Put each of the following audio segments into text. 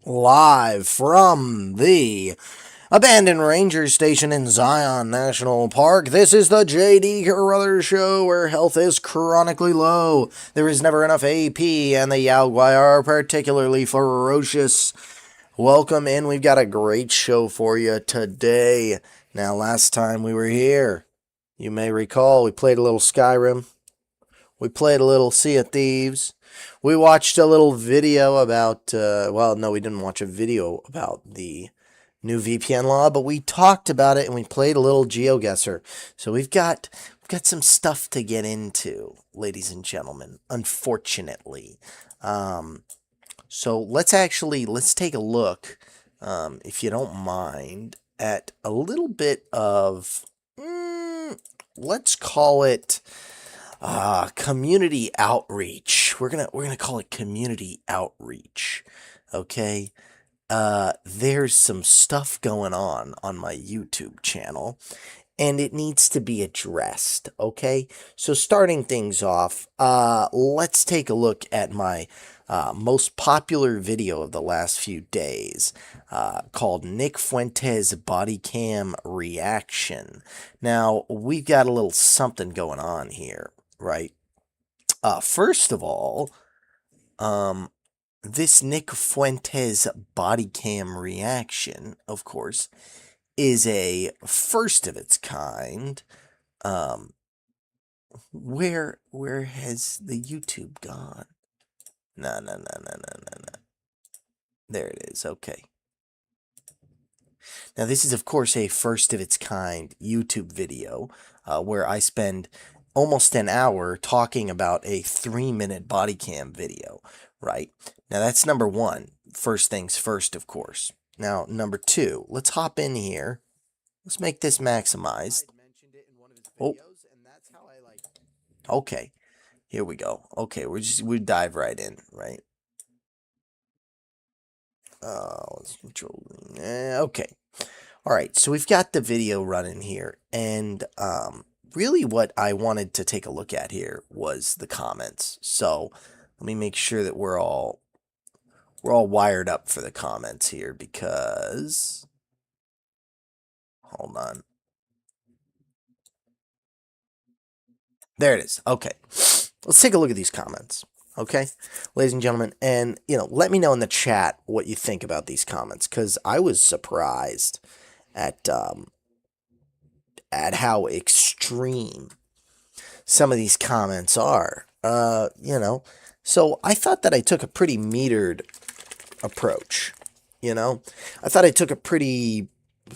live from the abandoned ranger station in Zion National Park. This is the JD CAROTHERS Show, where health is chronically low. There is never enough AP, and the Yaogwai are particularly ferocious. Welcome in. We've got a great show for you today. Now, last time we were here, you may recall we played a little Skyrim. We played a little Sea of Thieves. We watched a little video about, well, no, we didn't watch a video about the new VPN law, but we talked about it and we played a little Geoguesr. So we've got some stuff to get into, ladies and gentlemen, unfortunately. So let's take a look, if you don't mind, at a little bit of, let's call it community outreach. We're gonna call it community outreach. Okay. There's some stuff going on my YouTube channel, and it needs to be addressed. Okay. So starting things off, let's take a look at my most popular video of the last few days, called Nick Fuentes Body Cam Reaction. Now, we've got a little something going on here, right? First of all, this Nick Fuentes body cam reaction, of course, is a first of its kind. Where has the YouTube gone? No. There it is. Okay. Now, this is, of course, a first of its kind YouTube video, where I spend almost an hour talking about a 3-minute body cam video, right? Now, that's number one. First things first, of course. Now, number two, let's hop in here. Let's make this maximized. Oh. Okay. Here we go. Okay, we dive right in, right? Let's control. Okay. All right, so we've got the video running here, and really what I wanted to take a look at here was the comments. So let me make sure that we're all wired up for the comments here, because hold on. There it is. Okay. Let's take a look at these comments. Okay, ladies and gentlemen, and let me know in the chat what you think about these comments, because I was surprised at how extreme some of these comments are. So I thought that I took a pretty metered approach. I thought I took a pretty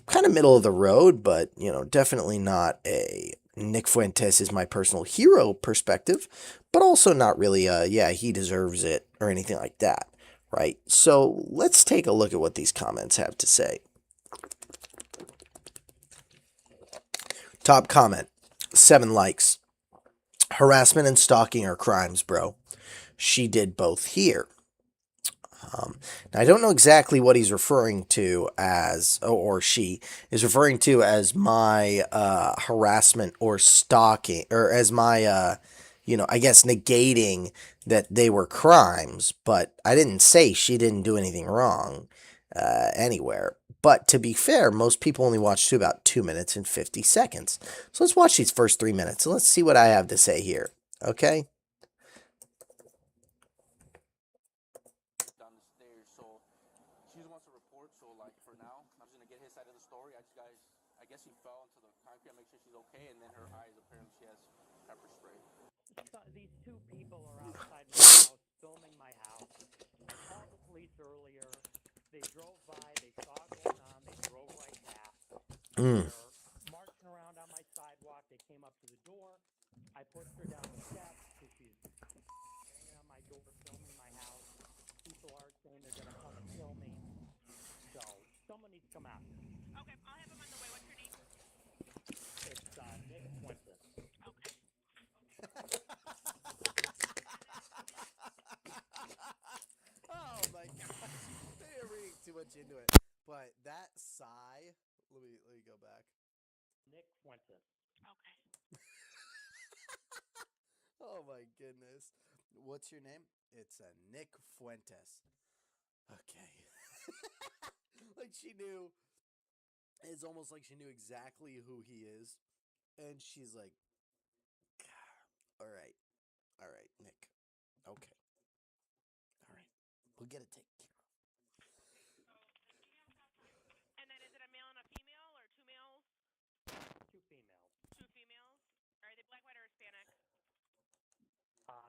kind of middle of the road, but definitely not a Nick Fuentes is my personal hero perspective, but also not really yeah, he deserves it or anything like that, right? So let's take a look at what these comments have to say. Top comment, 7 likes. Harassment and stalking are crimes, bro. She did both here. Now, I don't know exactly what he's referring to as, or she is referring to as my harassment or stalking, or as my, I guess negating that they were crimes, but I didn't say she didn't do anything wrong anywhere. But to be fair, most people only watch to about 2 minutes and 50 seconds. So let's watch these first 3 minutes, and let's see what I have to say here, okay? I guess he fell into the concrete. I make sure she's okay, and then her eyes, apparently she has pepper spray. These 2 people are outside my house, filming my house. I called the police earlier. They drove by, they saw it going on, they drove right past. They're marching around on my sidewalk. They came up to the door. I pushed her down the steps because she's banging on my door, filming my house. People are saying they're going to come and kill me. So someone needs to come out. Okay, I'll have him on the way. What's your name? It's Nick Fuentes. Okay. Oh my gosh, they're reading too much into it. But that sigh, let me go back. Nick Fuentes. Okay. Oh my goodness. What's your name? It's Nick Fuentes. Okay. Like she knew. It's almost like she knew exactly who he is. And she's like, all right, Nick. Okay. All right. We'll get it taken care of. And then is it a male and a female or two males? Two females. Two females? Are they black, white, or Hispanic?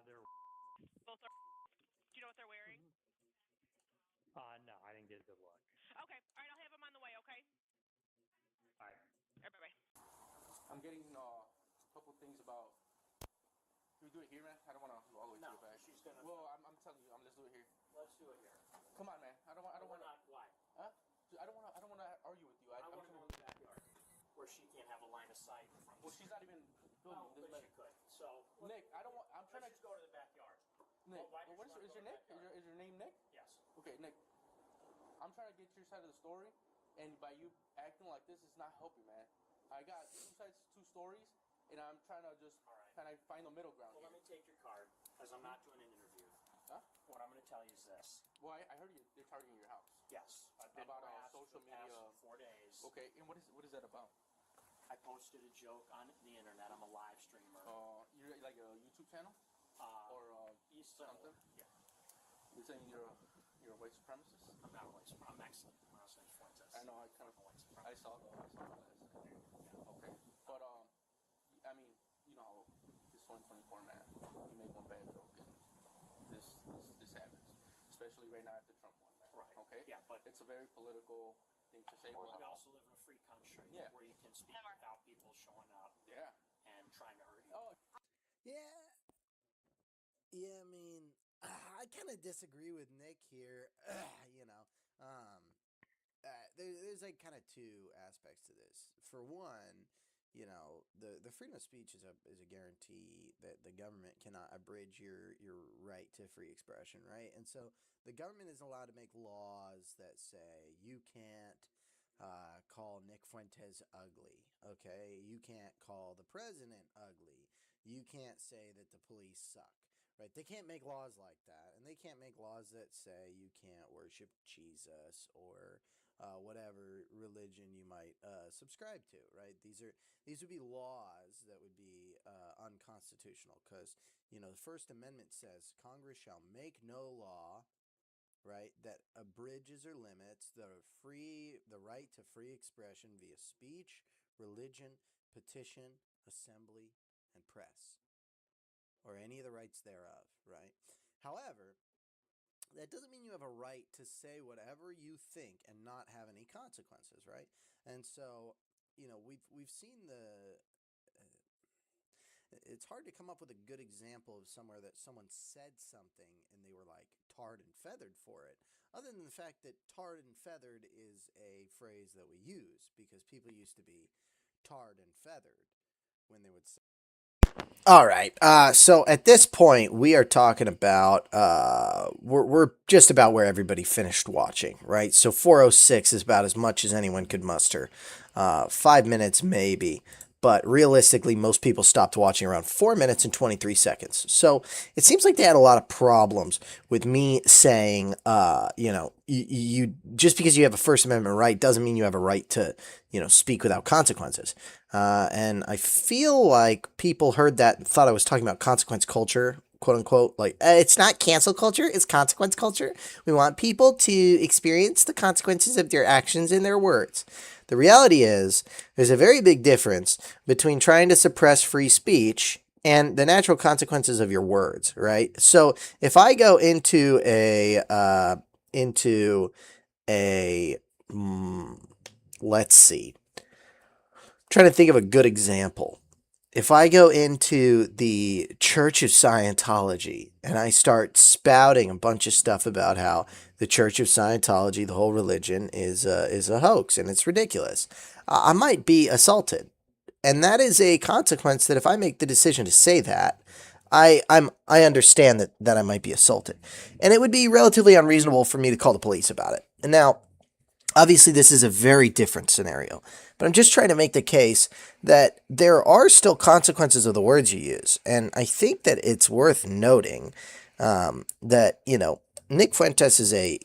They're. Both are. Do you know what they're wearing? No, I didn't get a good look. Okay. All right, I'll have them on the way, okay? All right. All right, bye-bye. I'm getting a couple things about. Can we do it here, man? I don't want to go all the way to the back. She's gonna. Well, I'm telling you, let's do it here. Let's do it here. Come on, man. I don't want to. Why? Huh? I don't want to argue with you. I want to go in the backyard where she can't have a line of sight from. Well, she's not even filming. No, but she could. So Nick, I don't want. I'm trying let's to just go to the backyard. Nick, why well, does she is wanna your go Nick? to the backyard? Is your name Nick? Yes. Okay, Nick. I'm trying to get your side of the story, and by you acting like this, it's not helping, man. I got two stories, and I'm trying to just All right. kind of find the middle ground Well, here. let me take your card because I'm not doing an interview. Huh? What I'm going to tell you is this. Well, I heard they're targeting your house. Yes, I've been About, harassed social for the past media. 4 days. Okay, and what is that about? I posted a joke on the internet. I'm a live streamer. You're like a YouTube channel or something? Yeah. You're saying you're a white supremacist? I'm not a white supremacist. I'm Mexican. My last name's Fuentes. I know. I kind of. I'm a white supremacist. I saw that. Okay, but I mean, you know, this 2024 man, you make one bad joke and this happens, especially right now after Trump won, man. Right. Okay. Yeah, but it's a very political thing to say. we also live in a free country Yeah. where you can speak without people showing up Yeah. and trying to hurt you. Oh. Yeah. Yeah, I mean, I kind of disagree with Nick here. You know, there's like kind of two aspects to this. For one, you know, the freedom of speech is a guarantee that the government cannot abridge your right to free expression, right? And so the government is allowed to make laws that say you can't call Nick Fuentes ugly, okay? You can't call the president ugly. You can't say that the police suck, right? They can't make laws like that, and they can't make laws that say you can't worship Jesus or whatever religion you might subscribe to, right? These would be laws that would be unconstitutional because, you know, the First Amendment says Congress shall make no law, right, that abridges or limits the right to free expression via speech, religion, petition, assembly, and press, or any of the rights thereof, right? However, that doesn't mean you have a right to say whatever you think and not have any consequences, right? And so, you know, we've seen it's hard to come up with a good example of somewhere that someone said something and they were like tarred and feathered for it, other than the fact that tarred and feathered is a phrase that we use because people used to be tarred and feathered when they would say. All right. So at this point, we are talking about we're just about where everybody finished watching, right? So 4:06 is about as much as anyone could muster. 5 minutes maybe, but realistically, most people stopped watching around 4 minutes and 23 seconds. So it seems like they had a lot of problems with me saying, you know, you just because you have a First Amendment right doesn't mean you have a right to, you know, speak without consequences. And I feel like people heard that and thought I was talking about consequence culture, quote unquote. Like, it's not cancel culture, it's consequence culture. We want people to experience the consequences of their actions and their words. The reality is, there's a very big difference between trying to suppress free speech and the natural consequences of your words, right? So if I go into let's see, trying to think of a good example. If I go into the Church of Scientology and I start spouting a bunch of stuff about how the Church of Scientology, the whole religion, is a hoax and it's ridiculous, I might be assaulted. And that is a consequence that if I make the decision to say that, I understand that I might be assaulted. And it would be relatively unreasonable for me to call the police about it. And now, obviously, this is a very different scenario, but I'm just trying to make the case that there are still consequences of the words you use. And I think that it's worth noting that, you know, Nick Fuentes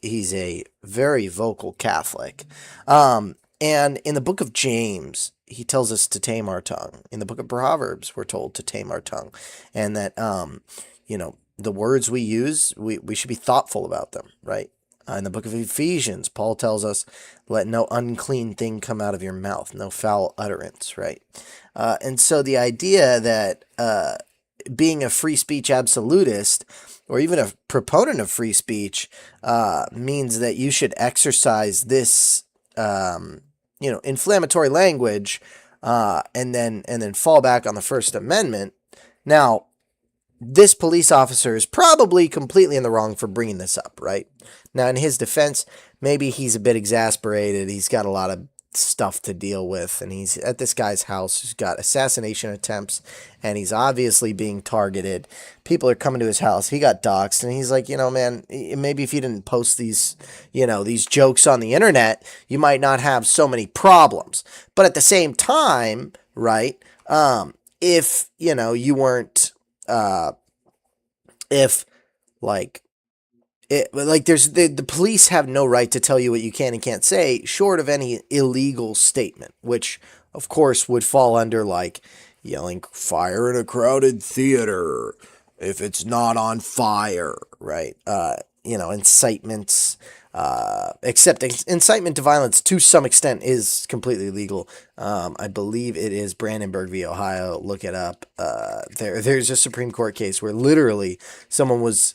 he's a very vocal Catholic. And in the book of James, he tells us to tame our tongue. In the book of Proverbs, we're told to tame our tongue. And that, the words we use, we should be thoughtful about them, right? In the book of Ephesians, Paul tells us, let no unclean thing come out of your mouth, no foul utterance, right? And so the idea that being a free speech absolutist or even a proponent of free speech means that you should exercise this inflammatory language and then fall back on the First Amendment. Now, this police officer is probably completely in the wrong for bringing this up, right? Now, in his defense, maybe he's a bit exasperated. He's got a lot of stuff to deal with, and he's at this guy's house who's got assassination attempts, and he's obviously being targeted. People are coming to his house. He got doxxed, and he's like, man, maybe if you didn't post these jokes on the internet, you might not have so many problems. But at the same time, right, if, you weren't, there's the police have no right to tell you what you can and can't say, short of any illegal statement, which of course would fall under yelling fire in a crowded theater if it's not on fire, right? Incitements, except incitement to violence to some extent is completely legal. I believe it is Brandenburg v. Ohio. Look it up. There's a Supreme Court case where literally someone was,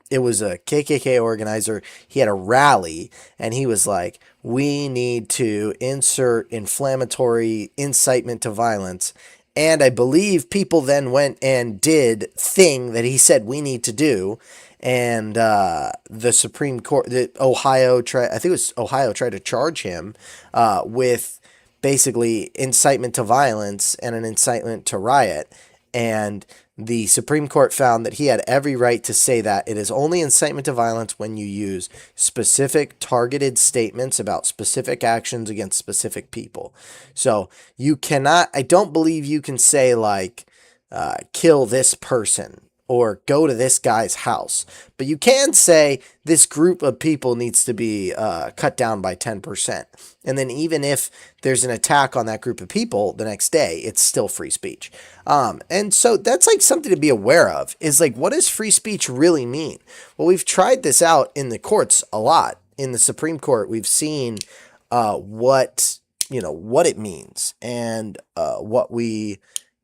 it was a KKK organizer. He had a rally and he was like, we need to insert inflammatory incitement to violence. And I believe people then went and did thing that he said we need to do. And the Supreme Court, I think it was Ohio, tried to charge him with basically incitement to violence and an incitement to riot. And the Supreme Court found that he had every right to say that it is only incitement to violence when you use specific targeted statements about specific actions against specific people. So you cannot, I don't believe you can say kill this person or go to this guy's house. But you can say this group of people needs to be cut down by 10%. And then even if there's an attack on that group of people the next day, it's still free speech. And so that's something to be aware of, is what does free speech really mean? Well, we've tried this out in the courts a lot. In the Supreme Court, we've seen what it means and what we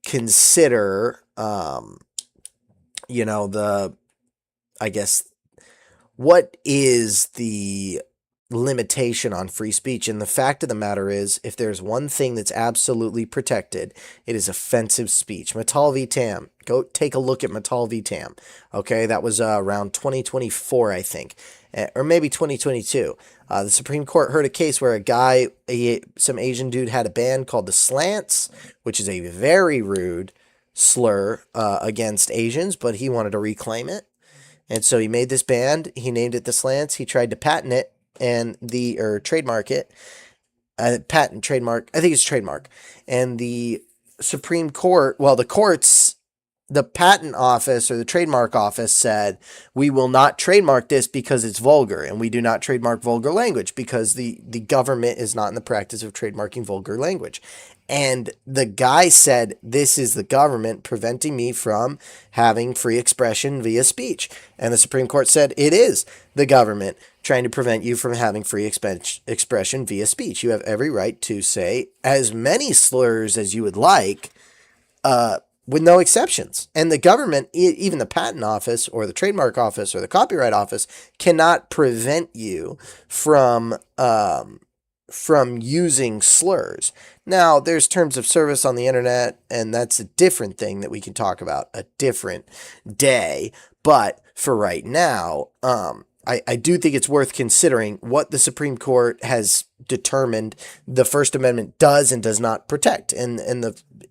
consider what is the limitation on free speech? And the fact of the matter is, if there's one thing that's absolutely protected, it is offensive speech. Mattal v. Tam. Go take a look at Mattal v. Tam. Okay, that was around 2024, I think, or maybe 2022. The Supreme Court heard a case where some Asian dude had a band called the Slants, which is a very rude slur against Asians, but he wanted to reclaim it. And so he made this band, he named it the Slants, he tried to patent it or trademark it. Trademark, I think it's trademark. And the Supreme Court, the patent office or the trademark office said, we will not trademark this because it's vulgar, and we do not trademark vulgar language because the government is not in the practice of trademarking vulgar language. And the guy said, this is the government preventing me from having free expression via speech. And the Supreme Court said, it is the government trying to prevent you from having free expression via speech. You have every right to say as many slurs as you would like, with no exceptions. And the government, even the patent office or the trademark office or the copyright office, cannot prevent you from using slurs. Now, there's terms of service on the internet, and that's a different thing that we can talk about a different day. But for right now, I do think it's worth considering what the Supreme Court has determined the First Amendment does and does not protect. And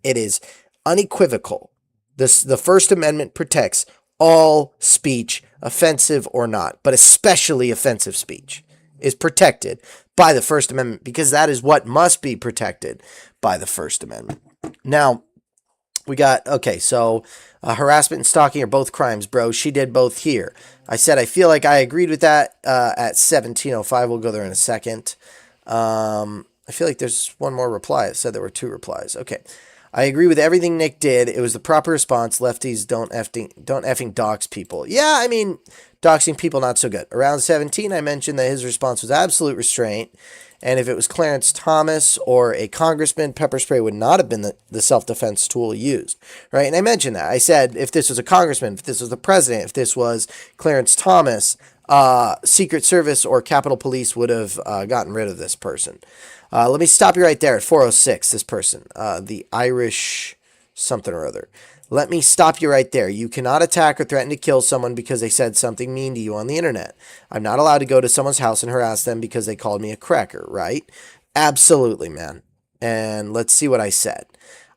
it is unequivocal. The First Amendment protects all speech, offensive or not, but especially offensive speech is protected by the First Amendment, because that is what must be protected by the First Amendment. Now, We got, okay, so harassment and stalking are both crimes, bro. She did both here. I said I feel like I agreed with that at 17:05. We'll go there in a second. I feel like there's one more reply. It said there were 2 replies. Okay. I agree with everything Nick did. It was the proper response. Lefties don't effing dox people. Yeah, I mean, doxing people not so good. Around 17, I mentioned that his response was absolute restraint. And if it was Clarence Thomas or a congressman, pepper spray would not have been the self-defense tool used, right? And I mentioned that. I said if this was a congressman, if this was the president, if this was Clarence Thomas, Secret Service or Capitol Police would have gotten rid of this person. Let me stop you right there at 406, this person, the Irish something or other. Let me stop you right there. You cannot attack or threaten to kill someone because they said something mean to you on the internet. I'm not allowed to go to someone's house and harass them because they called me a cracker, right? Absolutely, man. And let's see what I said.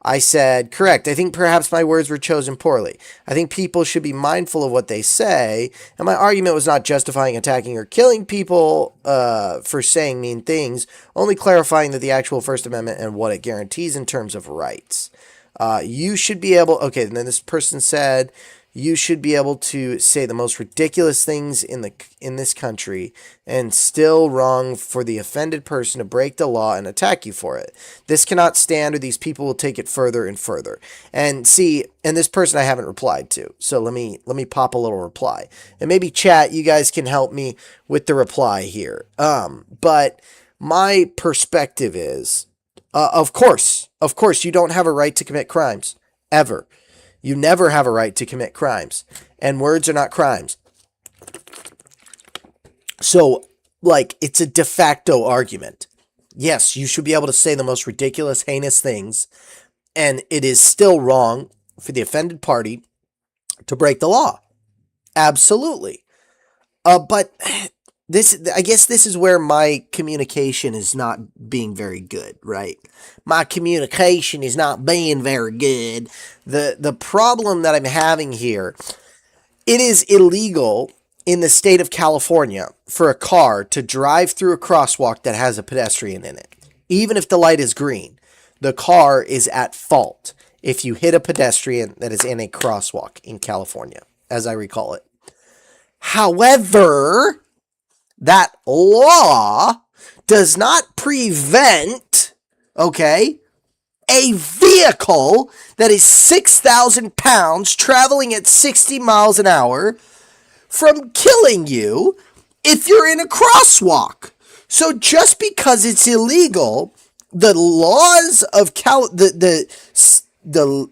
I said, correct. I think perhaps my words were chosen poorly. I think people should be mindful of what they say. And my argument was not justifying attacking or killing people for saying mean things, only clarifying that the actual First Amendment and what it guarantees in terms of rights. You should be able, okay, and then this person said, you should be able to say the most ridiculous things in this country and still wrong for the offended person to break the law and attack you for it. This cannot stand, or these people will take it further and further. And see, and this person I haven't replied to. So let me pop a little reply. And maybe chat, you guys can help me with the reply here. But my perspective is, of course, you don't have a right to commit crimes, ever. You never have a right to commit crimes. And words are not crimes. So, like, it's a de facto argument. Yes, you should be able to say the most ridiculous, heinous things, and it is still wrong for the offended party to break the law. Absolutely. But I guess this is where my communication is not being very good, right? My communication is not being very good. The problem that I'm having here, it is illegal in the state of California for a car to drive through a crosswalk that has a pedestrian in it. Even if the light is green, the car is at fault if you hit a pedestrian that is in a crosswalk in California, as I recall it. However, that law does not prevent, okay, a vehicle that is 6,000 pounds traveling at 60 miles an hour from killing you if you're in a crosswalk. So just because it's illegal, the laws of the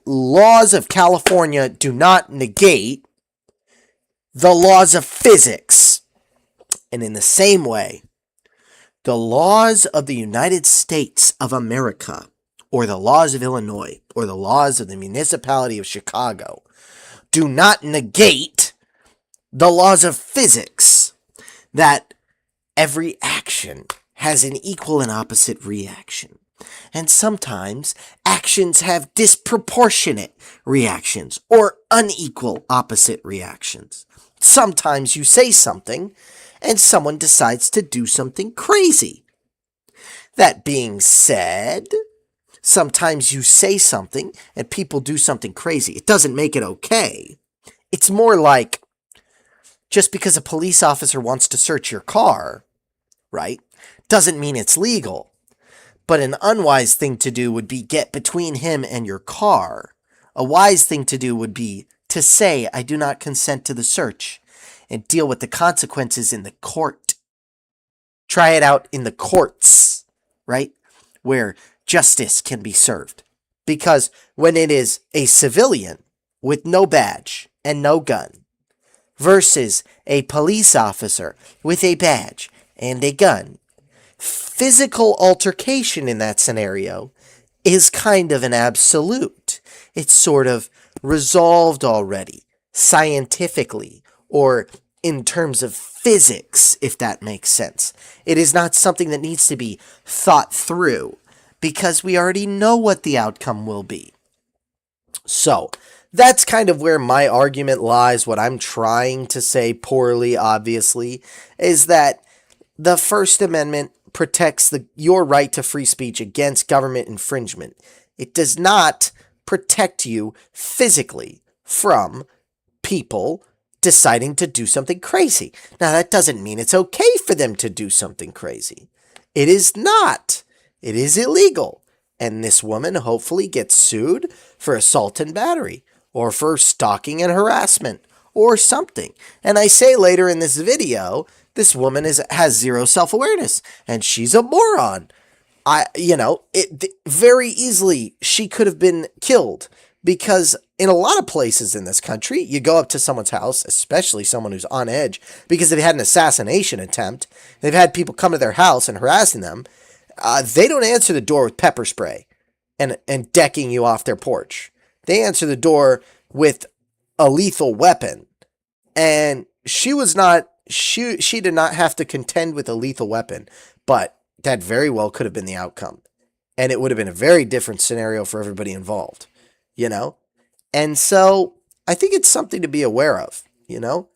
laws of California do not negate the laws of physics. And in the same way, the laws of the United States of America, or the laws of Illinois, or the laws of the municipality of Chicago, do not negate the laws of physics, that every action has an equal and opposite reaction. And sometimes actions have disproportionate reactions, or unequal opposite reactions. Sometimes you say something, and someone decides to do something crazy. That being said, sometimes you say something and people do something crazy. It doesn't make it okay. It's more like just because a police officer wants to search your car, right, doesn't mean it's legal. But an unwise thing to do would be get between him and your car. A wise thing to do would be to say, I do not consent to the search, and deal with the consequences in the court. Try it out in the courts, right? Where justice can be served. Because when it is a civilian with no badge and no gun versus a police officer with a badge and a gun, physical altercation in that scenario is kind of an absolute. It's sort of resolved already, scientifically, or in terms of physics, if that makes sense. It is not something that needs to be thought through, because we already know what the outcome will be. So, that's kind of where my argument lies. What I'm trying to say poorly, obviously, is that the First Amendment protects your right to free speech against government infringement. It does not protect you physically from people deciding to do something crazy. Now, that doesn't mean it's okay for them to do something crazy. It is not. It is illegal. And this woman hopefully gets sued for assault and battery, or for stalking and harassment, or something. And I say later in this video, this woman has zero self-awareness, and she's a moron. Very easily she could have been killed, because in a lot of places in this country, you go up to someone's house, especially someone who's on edge, because they've had an assassination attempt. They've had people come to their house and harassing them. They don't answer the door with pepper spray and decking you off their porch. They answer the door with a lethal weapon. And she did not have to contend with a lethal weapon, but that very well could have been the outcome. And it would have been a very different scenario for everybody involved, you know? And so I think it's something to be aware of, you know?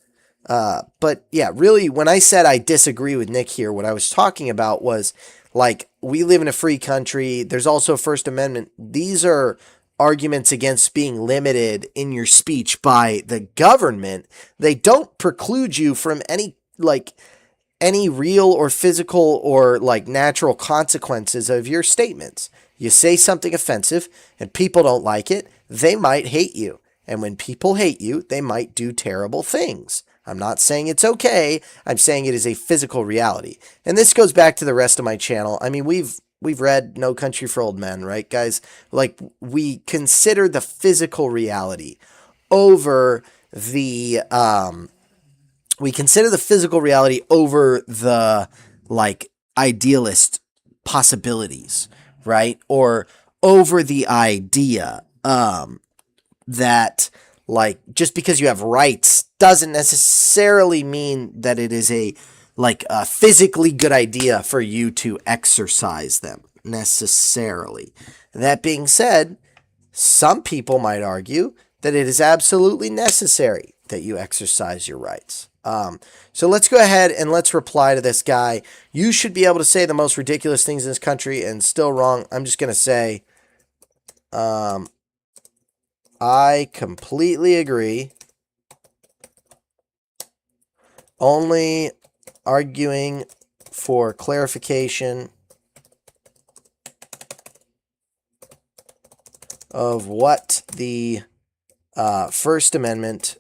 But yeah, really, when I said I disagree with Nick here, what I was talking about was, like, we live in a free country. There's also a First Amendment. These are arguments against being limited in your speech by the government. They don't preclude you from any real or physical or natural consequences of your statements. You say something offensive and people don't like it, they might hate you. And when people hate you, they might do terrible things. I'm not saying it's okay. I'm saying it is a physical reality. And this goes back to the rest of my channel. I mean, we've read No Country for Old Men, right, guys? We consider the physical reality over the idealist possibilities, right? Or over the idea that just because you have rights doesn't necessarily mean that it is a physically good idea for you to exercise them necessarily. That being said, some people might argue that it is absolutely necessary that you exercise your rights. So let's go ahead and let's reply to this guy. You should be able to say the most ridiculous things in this country and still wrong. I'm just going to say, I completely agree. Only arguing for clarification of what the First Amendment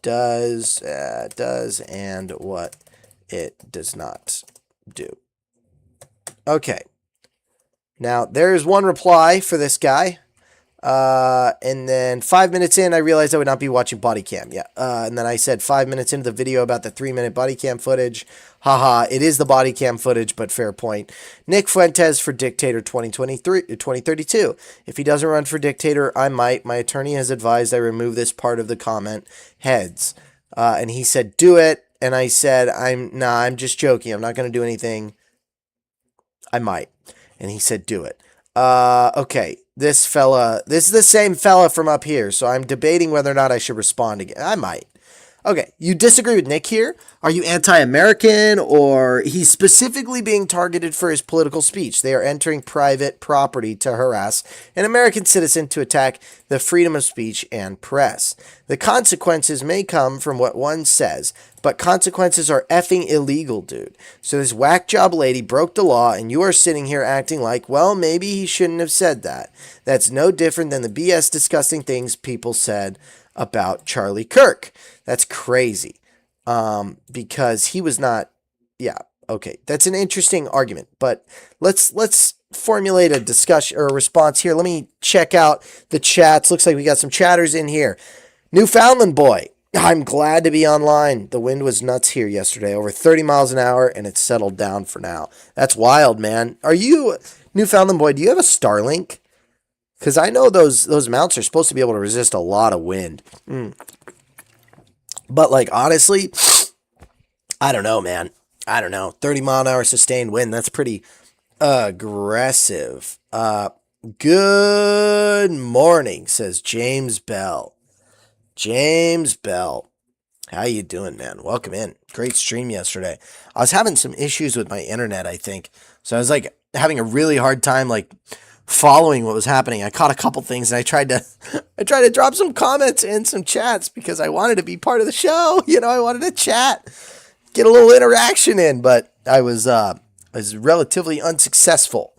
does and what it does not do. Okay. Now, there's one reply for this guy. And then 5 minutes in, I realized I would not be watching body cam. Yeah. And then I said 5 minutes into the video about the 3-minute body cam footage. Haha, it is the body cam footage, but fair point. Nick Fuentes for Dictator 2032. If he doesn't run for dictator, I might. My attorney has advised I remove this part of the comment. Heads. And he said, do it. And I said, I'm just joking. I'm not going to do anything. I might. And he said, do it. Okay. This is the same fella from up here, so I'm debating whether or not I should respond again. I might. Okay, you disagree with Nick here? Are you anti-American, or he's specifically being targeted for his political speech? They are entering private property to harass an American citizen to attack the freedom of speech and press. The consequences may come from what one says, but consequences are effing illegal, dude. So this whack job lady broke the law, and you are sitting here acting like, well, maybe he shouldn't have said that. That's no different than the BS disgusting things people said about Charlie Kirk. That's crazy. Because he was not, yeah, okay. That's an interesting argument, but let's formulate a discussion or a response here. Let me check out the chats. Looks like we got some chatters in here. Newfoundland boy, I'm glad to be online. The wind was nuts here yesterday, over 30 miles an hour, and it's settled down for now. That's wild, man. Are you, Newfoundland boy, do you have a Starlink? Because I know those mounts are supposed to be able to resist a lot of wind. But, honestly, I don't know, man. I don't know. 30-mile-an-hour sustained wind, that's pretty aggressive. Good morning, says James Bell. James Bell. How you doing, man? Welcome in. Great stream yesterday. I was having some issues with my internet, I think. So I was, having a really hard time, following what was happening. I caught a couple things, and I tried to drop some comments in some chats because I wanted to be part of the show. I wanted to chat, get a little interaction in, but I was relatively unsuccessful.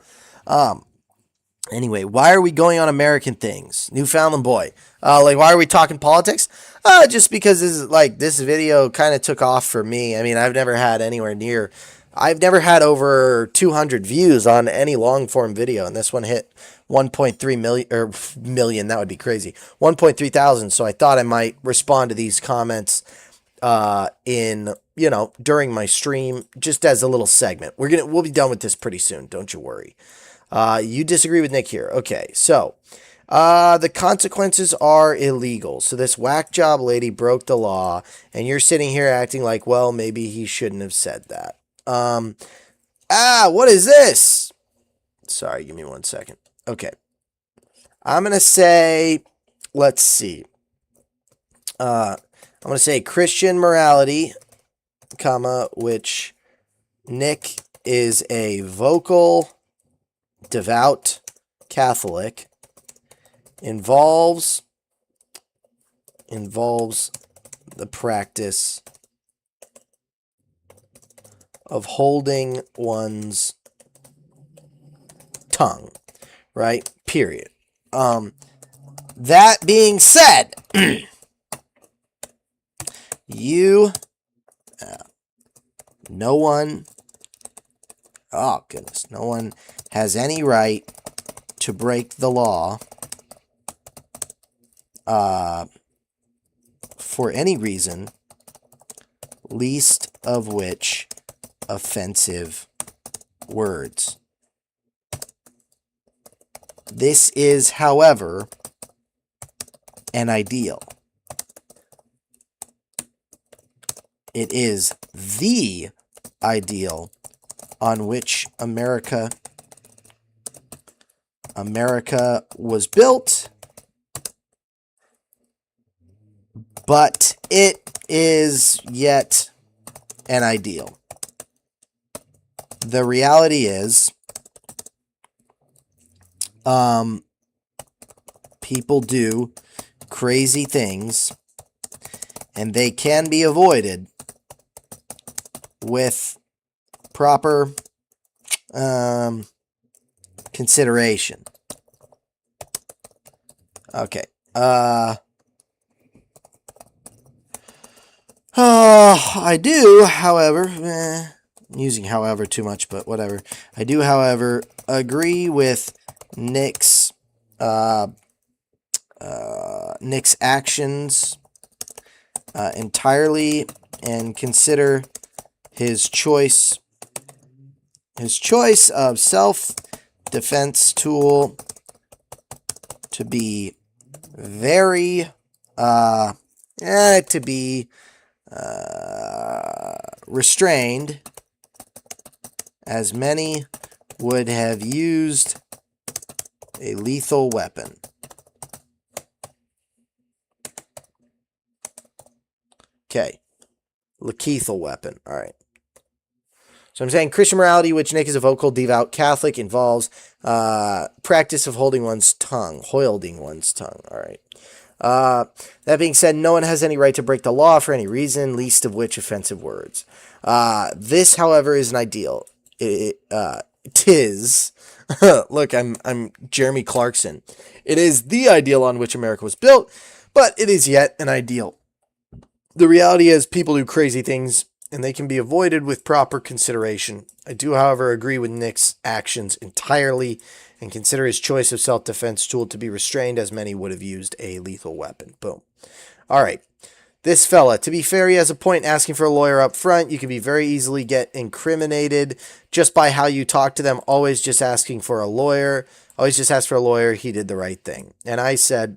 Anyway, why are we going on American things? Newfoundland boy. Why are we talking politics? Just because this video kind of took off for me. I mean, I've never had over 200 views on any long form video, and this one hit 1.3 million. That would be crazy. 1.3 thousand. So I thought I might respond to these comments during my stream, just as a little segment. We'll be done with this pretty soon. Don't you worry. You disagree with Nick here. Okay, so the consequences are illegal. So this whack job lady broke the law, and you're sitting here acting like, well, maybe he shouldn't have said that. What is this? Sorry, give me 1 second. Okay. I'm going to say, let's see. I'm going to say Christian morality, which Nick is a vocal, devout Catholic, involves the practice of holding one's tongue, right? Period. That being said, no one has any right to break the law for any reason, least of which offensive words. This is, however, an ideal. It is the ideal on which America was built, but it is yet an ideal. The reality is, people do crazy things, and they can be avoided with proper consideration. Okay. I do, however, I'm using however too much, but whatever. I do, however, agree with Nick's actions entirely, and consider his choice of self-defense tool to be very restrained, as many would have used a lethal weapon. Okay. Lethal weapon. All right. So I'm saying Christian morality, which Nick is a vocal, devout Catholic, involves practice of holding one's tongue. All right. That being said, no one has any right to break the law for any reason, least of which offensive words. This, however, is an ideal. It is. Look, I'm Jeremy Clarkson. It is the ideal on which America was built, but it is yet an ideal. The reality is, people do crazy things, and they can be avoided with proper consideration. I do, however, agree with Nick's actions entirely, and consider his choice of self-defense tool to be restrained, as many would have used a lethal weapon. Boom. All right. This fella, to be fair, he has a point asking for a lawyer up front. You can be very easily get incriminated just by how you talk to them. Always just asking for a lawyer. Always just ask for a lawyer. He did the right thing. And I said,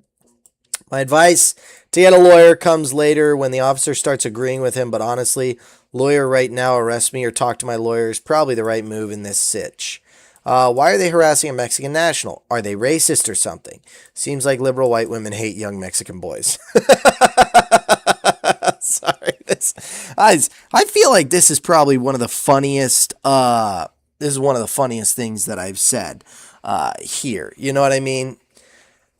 my advice to get a lawyer comes later when the officer starts agreeing with him. But honestly, lawyer right now, arrest me or talk to my lawyer is probably the right move in this sitch. Why are they harassing a Mexican national? Are they racist or something? Seems like liberal white women hate young Mexican boys. Sorry, I feel like this is probably one of the funniest This is one of the funniest things that I've said here. You know what I mean?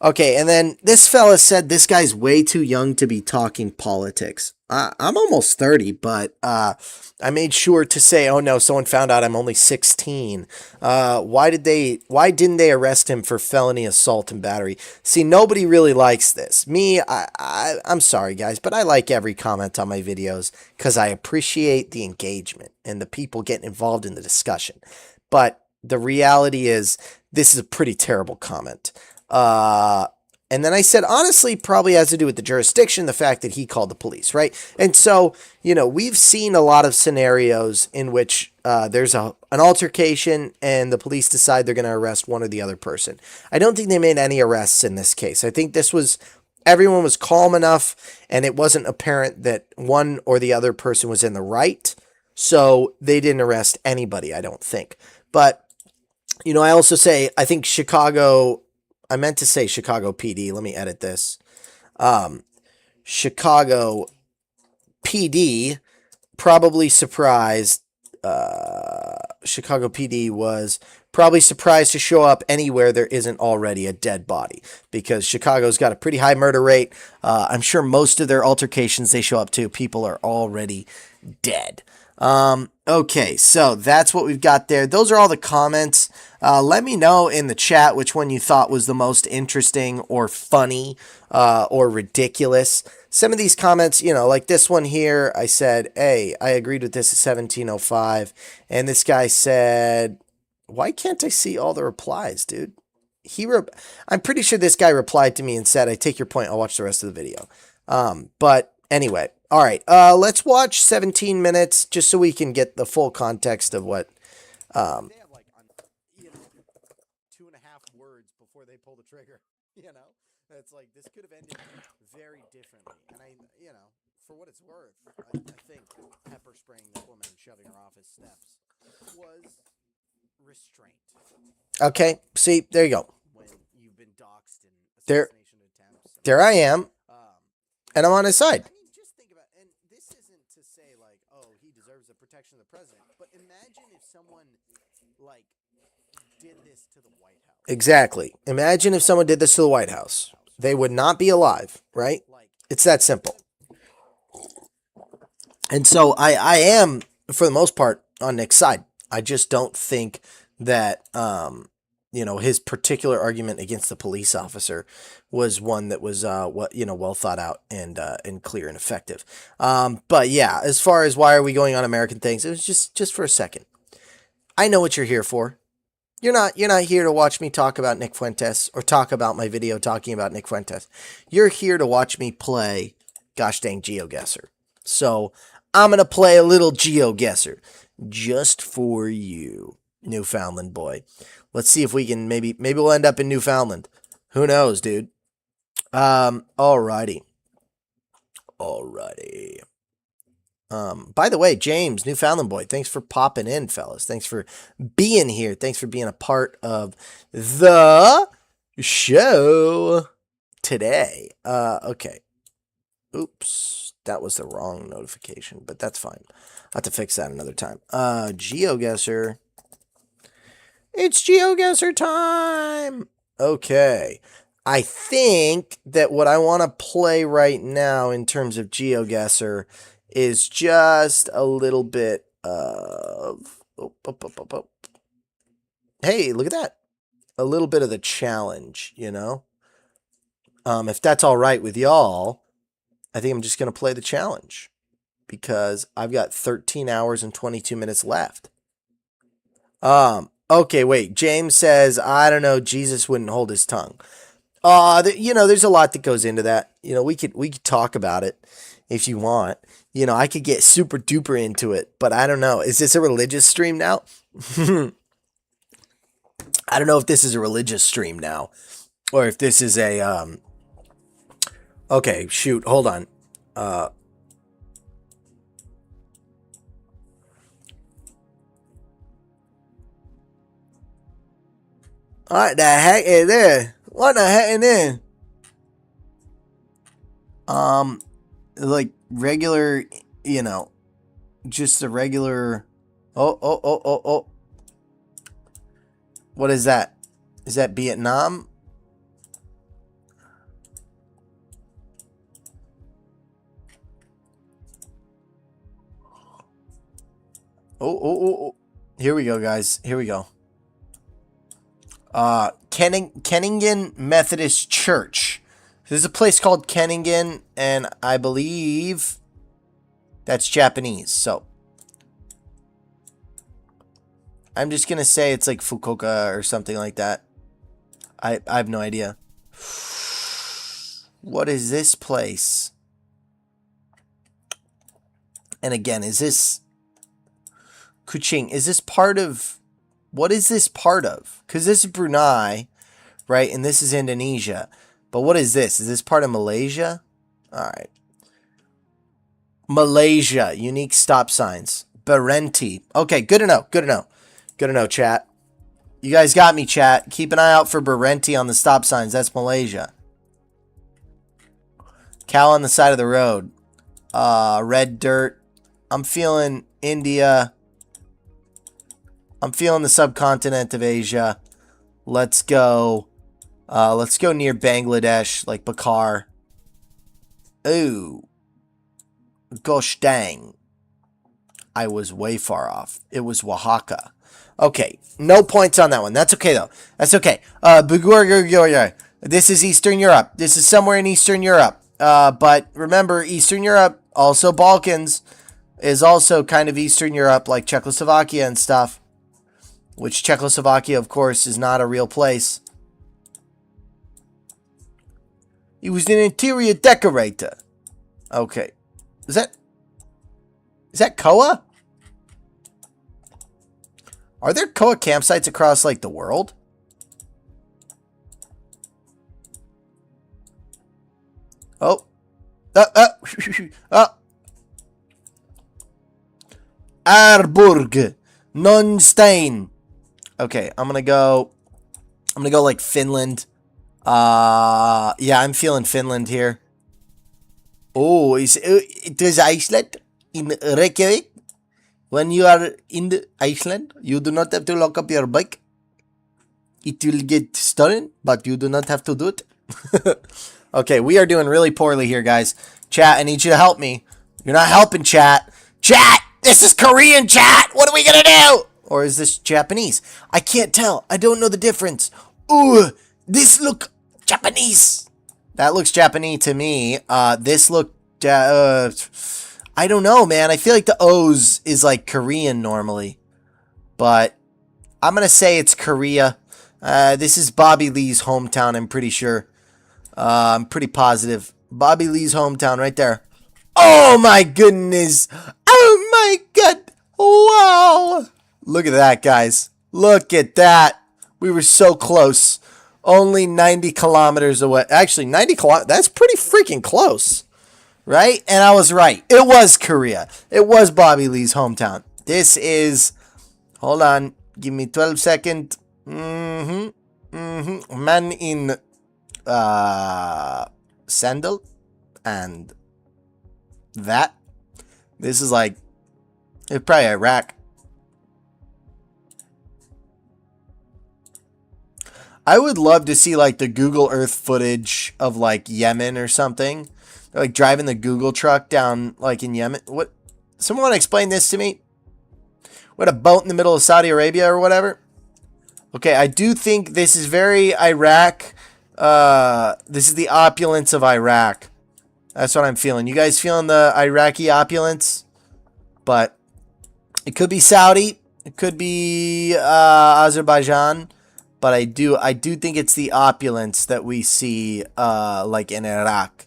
Okay, and then this fella said this guy's way too young to be talking politics. I'm almost 30, but I made sure to say, oh no, someone found out I'm only 16. Why didn't they arrest him for felony assault and battery? See, nobody really likes this. Me, I'm sorry guys, but I like every comment on my videos because I appreciate the engagement and the people getting involved in the discussion. But the reality is, this is a pretty terrible comment. And then I said, honestly, probably has to do with the jurisdiction, the fact that he called the police, right? And so, you know, we've seen a lot of scenarios in which there's an altercation and the police decide they're going to arrest one or the other person. I don't think they made any arrests in this case. I think everyone was calm enough and it wasn't apparent that one or the other person was in the right. So they didn't arrest anybody, I don't think. But, you know, I also say, I think I meant to say Chicago PD. Let me edit this. Chicago PD probably surprised. Chicago PD was probably surprised to show up anywhere there isn't already a dead body, because Chicago's got a pretty high murder rate. I'm sure most of their altercations they show up to, people are already dead. Okay, so that's what we've got there. Those are all the comments. Let me know in the chat which one you thought was the most interesting or funny or ridiculous. Some of these comments, you know, like this one here, I said, hey, I agreed with this at 1705. And this guy said, why can't I see all the replies, dude? I'm pretty sure this guy replied to me and said, I take your point. I'll watch the rest of the video. But anyway, all right, let's watch 17 minutes just so we can get the full context of what. They have like, 2.5 words before they pull the trigger. You know, it's like this could have ended very differently. And for what it's worth, I think pepper spraying this woman and shoving her off his steps was restraint. Okay, see, there you go. When you've been doxxed in assassination attempts. There I am, and I'm on his side. Deserves the protection of the president, but imagine if someone did this to the White House. Exactly. Imagine if someone did this to the White House. They would not be alive, right? It's that simple. And so I am, for the most part, on Nick's side. I just don't think that his particular argument against the police officer was one that was well thought out and clear and effective. But yeah, as far as why are we going on American things, it was just for a second. I know what you're here for. You're not here to watch me talk about Nick Fuentes or talk about my video talking about Nick Fuentes. You're here to watch me play gosh dang Geoguesr. So I'm gonna play a little Geoguesr just for you, Newfoundland boy. Let's see if we can maybe we'll end up in Newfoundland. Who knows, dude? Alrighty. By the way, James, Newfoundland boy, thanks for popping in, fellas. Thanks for being here. Thanks for being a part of the show today. Okay. Oops. That was the wrong notification, but that's fine. I'll have to fix that another time. Geoguesr. It's Geoguesr time! Okay. I think that what I want to play right now in terms of Geoguesr is just a little bit of... Hey, look at that. A little bit of the challenge, you know? If that's all right with y'all, I think I'm just going to play the challenge because I've got 13 hours and 22 minutes left. Okay, wait. James says, I don't know, Jesus wouldn't hold his tongue. There's a lot that goes into that. We could talk about it if you want. I could get super duper into it, but I don't know. Is this a religious stream now? I don't know if this is a religious stream now or if this is a, okay, shoot, hold on. What the heck is this? What the heck is this? Like regular, just a regular. Oh. What is that? Is that Vietnam? Oh. Here we go, guys. Here we go. Kenningen Methodist Church. There's a place called Kenningen, and I believe that's Japanese. So I'm just going to say it's like Fukuoka or something like that. I have no idea. What is this place? And again, is this Kuching? Is this part of... What is this part of? Because this is Brunei, right? And this is Indonesia. But what is this? Is this part of Malaysia? All right. Malaysia. Unique stop signs. Berenti. Okay, good to know. Good to know. Good to know, chat. You guys got me, chat. Keep an eye out for Berenti on the stop signs. That's Malaysia. Cow on the side of the road. Red dirt. I'm feeling India. I'm feeling the subcontinent of Asia. Let's go. Let's go near Bangladesh, like Bakar. Ooh. Gosh dang. I was way far off. It was Oaxaca. Okay, no points on that one. That's okay, though. That's okay. This is Eastern Europe. This is somewhere in Eastern Europe. But remember, Eastern Europe, also Balkans, is also kind of Eastern Europe, like Czechoslovakia and stuff. Which Czechoslovakia, of course, is not a real place. He was an interior decorator. Okay. Is that Koa? Are there Koa campsites across, like, the world? Oh. Arburg. Nonstein. Okay, I'm gonna go like Finland. Yeah, I'm feeling Finland here. Oh, it is Iceland in Reykjavik. When you are in Iceland, you do not have to lock up your bike. It will get stolen, but you do not have to do it. Okay, we are doing really poorly here, guys. Chat, I need you to help me. You're not helping, chat. Chat! This is Korean, chat! What are we gonna do? Or is this Japanese? I can't tell. I don't know the difference. Ooh, this look Japanese. That looks Japanese to me. This look... I don't know, man. I feel like the O's is like Korean normally. But I'm going to say it's Korea. This is Bobby Lee's hometown, I'm pretty sure. I'm pretty positive. Bobby Lee's hometown right there. Oh my goodness. Oh my god. Wow. Look at that, guys. Look at that. We were so close. Only 90 kilometers away. Actually, 90 kilometers. That's pretty freaking close. Right? And I was right. It was Korea. It was Bobby Lee's hometown. This is... Hold on. Give me 12 seconds. Man in... sandal. And... that. This is like... It's probably Iraq. I would love to see like the Google Earth footage of like Yemen or something. They're, like driving the Google truck down like in Yemen. What? Someone want to explain this to me? What, a boat in the middle of Saudi Arabia or whatever? Okay, I do think this is very Iraq. This is the opulence of Iraq. That's what I'm feeling. You guys feeling the Iraqi opulence? But it could be Saudi. It could be Azerbaijan. But I do think it's the opulence that we see like in Iraq.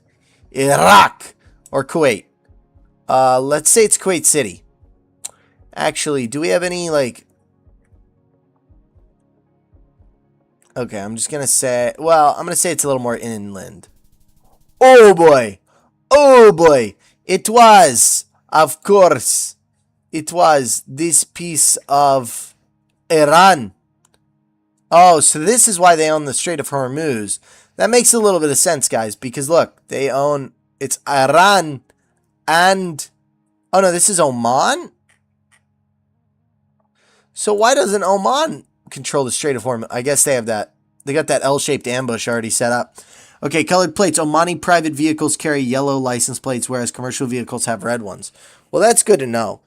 Iraq or Kuwait. Let's say it's Kuwait City. Actually, do we have any like... Okay, I'm just going to say... Well, I'm going to say it's a little more inland. Oh boy. Oh boy. It was, of course, it was this piece of Iran. Oh, so this is why they own the Strait of Hormuz. That makes a little bit of sense, guys, because look, they own, it's Iran and, oh no, this is Oman? So why doesn't Oman control the straight of form. I guess they have that. They got that L-shaped ambush already set up. Okay, colored plates. Omani private vehicles carry yellow license plates, whereas commercial vehicles have red ones. Well, that's good to know.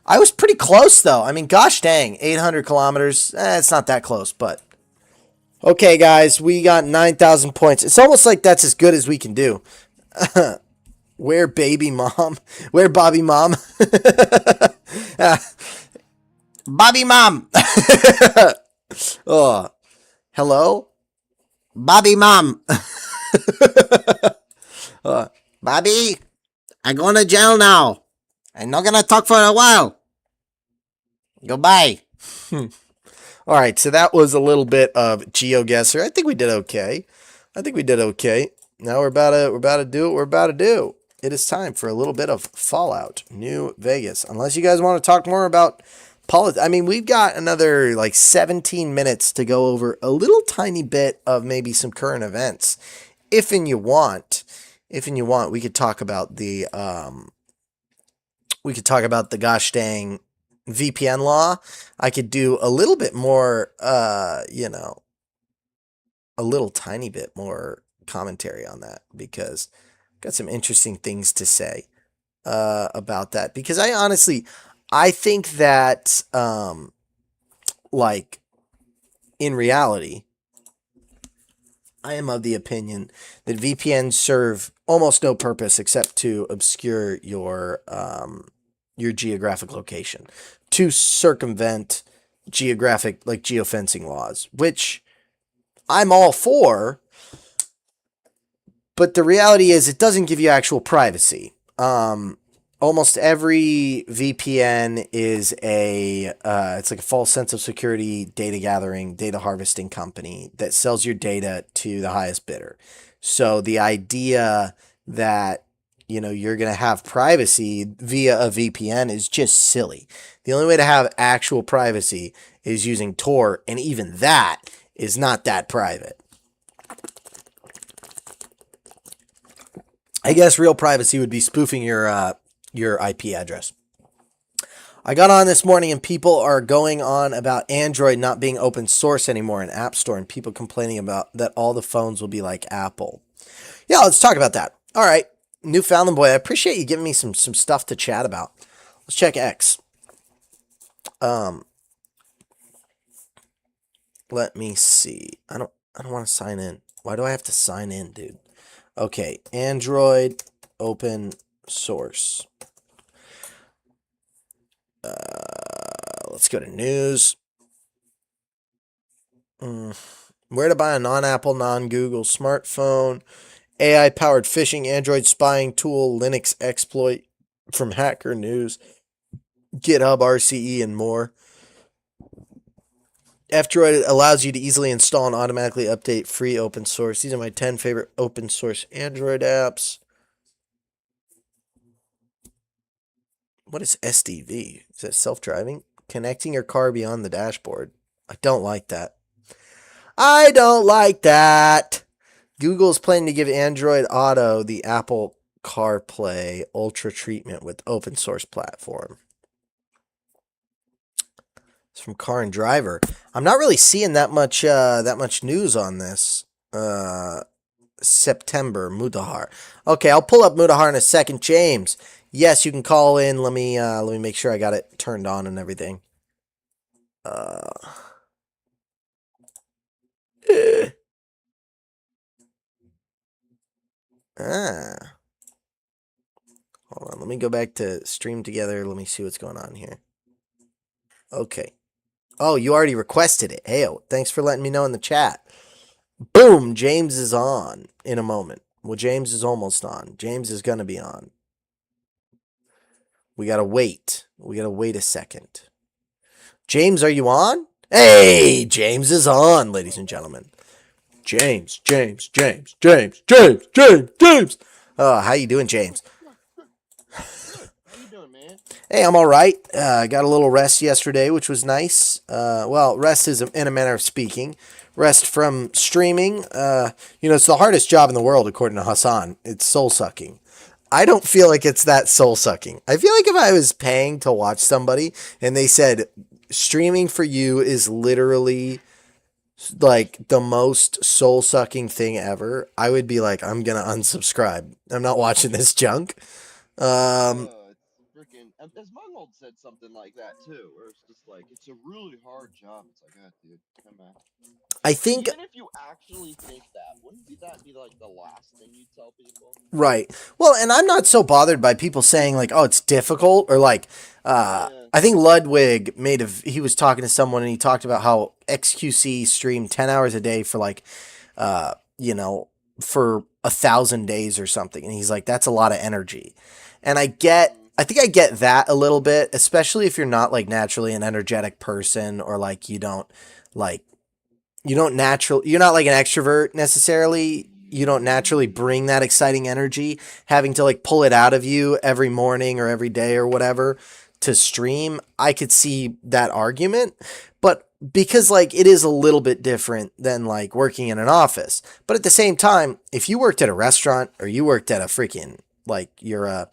I was pretty close, though. I mean, gosh dang, 800 kilometers. It's not that close, but... Okay, guys, we got 9,000 points. It's almost like that's as good as we can do. Where baby mom? Where Bobby mom? Bobby mom! Oh, hello? Bobby mom! Bobby, I'm going to jail now. I'm not going to talk for a while. Goodbye. All right, so that was a little bit of Geoguesr. I think we did okay. Now we're about to do what we're about to do. It is time for a little bit of Fallout New Vegas. Unless you guys want to talk more about politics. I mean, we've got another like 17 minutes to go over a little tiny bit of maybe some current events. If and you want, we could talk about the gosh dang VPN law. I could do a little bit more, a little tiny bit more commentary on that because I've got some interesting things to say about that. Because I think that, like, in reality, I am of the opinion that VPNs serve almost no purpose except to obscure your geographic location, to circumvent geofencing laws, which I'm all for, but the reality is it doesn't give you actual privacy. Almost every VPN is it's like a false sense of security, data gathering, data harvesting company that sells your data to the highest bidder. So the idea that, you're going to have privacy via a VPN is just silly. The only way to have actual privacy is using Tor, and even that is not that private. I guess real privacy would be spoofing your IP address. I got on this morning and people are going on about Android not being open source anymore in App Store and people complaining about that all the phones will be like Apple. Yeah, let's talk about that. All right, Newfoundland boy, I appreciate you giving me some stuff to chat about. Let's check X. Let me see. I don't want to sign in. Why do I have to sign in, dude? Okay, Android open source. Let's go to news. Where to buy a non-Apple, non-Google smartphone. AI-powered phishing, Android spying tool, Linux exploit from Hacker News, GitHub, RCE, and more. F-Droid allows you to easily install and automatically update free open source. These are my 10 favorite open source Android apps. What is SDV? Is that self-driving? Connecting your car beyond the dashboard. I don't like that. Google's planning to give Android Auto the Apple CarPlay Ultra treatment with open source platform. It's from Car and Driver. I'm not really seeing that much news on this. September Mudahar. Okay, I'll pull up Mudahar in a second. James, yes, you can call in. Let me make sure I got it turned on and everything. Hold on, let me go back to stream together. Let me see what's going on here. Okay. Oh, you already requested it. Hey, thanks for letting me know in the chat. Boom, James is on in a moment. Well, James is almost on. James is going to be on. We got to wait. We got to wait a second. James, are you on? Hey, James is on, ladies and gentlemen. James. How you doing, James? How you doing, man? Hey, I'm all right. Got a little rest yesterday, which was nice. Well, rest is in a manner of speaking. Rest from streaming. It's the hardest job in the world, according to Hassan. It's soul-sucking. I don't feel like it's that soul-sucking. I feel like if I was paying to watch somebody and they said, streaming for you is literally like the most soul-sucking thing ever, I would be like, I'm gonna unsubscribe. I'm not watching this junk. It's freaking. As Mongold said something like that too, where it's just like it's a really hard job. It's like, dude, come on. I think Even if you actually think that, wouldn't that be like the last thing you tell people? right. Well, and I'm not so bothered by people saying like, "Oh, it's difficult," or like, I think Ludwig he was talking to someone and he talked about how XQC streamed 10 hours a day for like, for 1,000 days or something, and he's like, "That's a lot of energy," and I think I get that a little bit, especially if you're not like naturally an energetic person or like you're not like an extrovert necessarily. You don't naturally bring that exciting energy, having to like pull it out of you every morning or every day or whatever to stream. I could see that argument, but because like it is a little bit different than like working in an office. But at the same time, if you worked at a restaurant or you worked at a freaking like you're a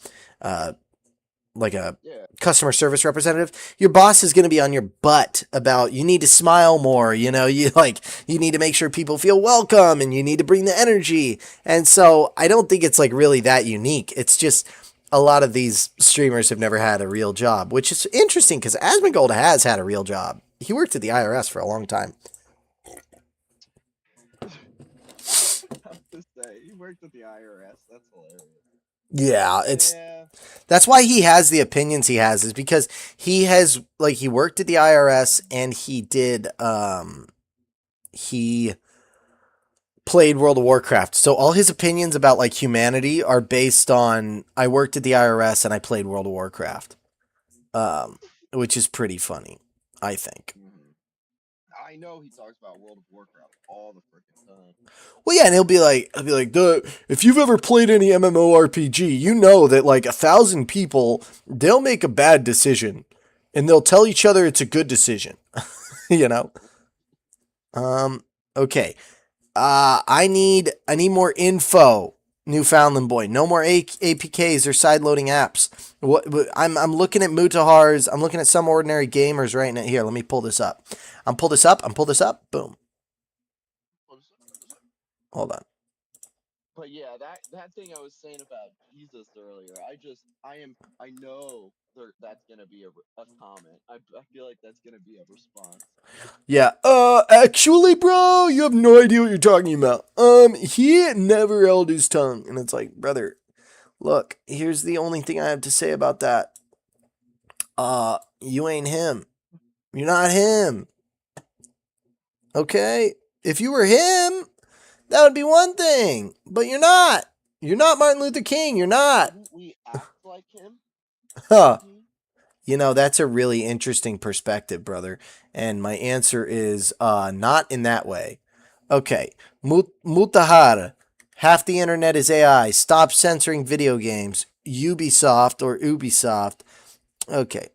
customer service representative, your boss is going to be on your butt about you need to smile more, you need to make sure people feel welcome and you need to bring the energy. And so I don't think it's like really that unique. It's just a lot of these streamers have never had a real job, which is interesting because Asmongold has had a real job. He worked at the IRS for a long time. I have to say, he worked at the IRS. That's hilarious. Yeah, that's why he has the opinions he has, is because he worked at the IRS and he played World of Warcraft. So all his opinions about like humanity are based on I worked at the IRS and I played World of Warcraft. Which is pretty funny, I think. I know he talks about World of Warcraft all the freaking time. Well, yeah, and he'll be like, if you've ever played any MMORPG, you know that like 1,000 people, they'll make a bad decision, and they'll tell each other it's a good decision, you know. Okay, I need more info, Newfoundland boy. No more APKs or sideloading apps. I'm looking at Mutahar's. I'm looking at Some Ordinary Gamers right now. Here, let me pull this up. Pull this up. Boom. Hold on. But yeah, that thing I was saying about Jesus earlier, I know that's gonna be a comment. I feel like that's gonna be a response. Yeah. Actually, bro, you have no idea what you're talking about. He never held his tongue, and it's like, brother, look, here's the only thing I have to say about that. You ain't him. You're not him. Okay? If you were him, that would be one thing, but you're not. You're not Martin Luther King. You're not. Didn't we act like him? Huh. You know, that's a really interesting perspective, brother. And my answer is not in that way. Okay. Mutahar. Half the internet is AI. Stop censoring video games. Ubisoft. Okay.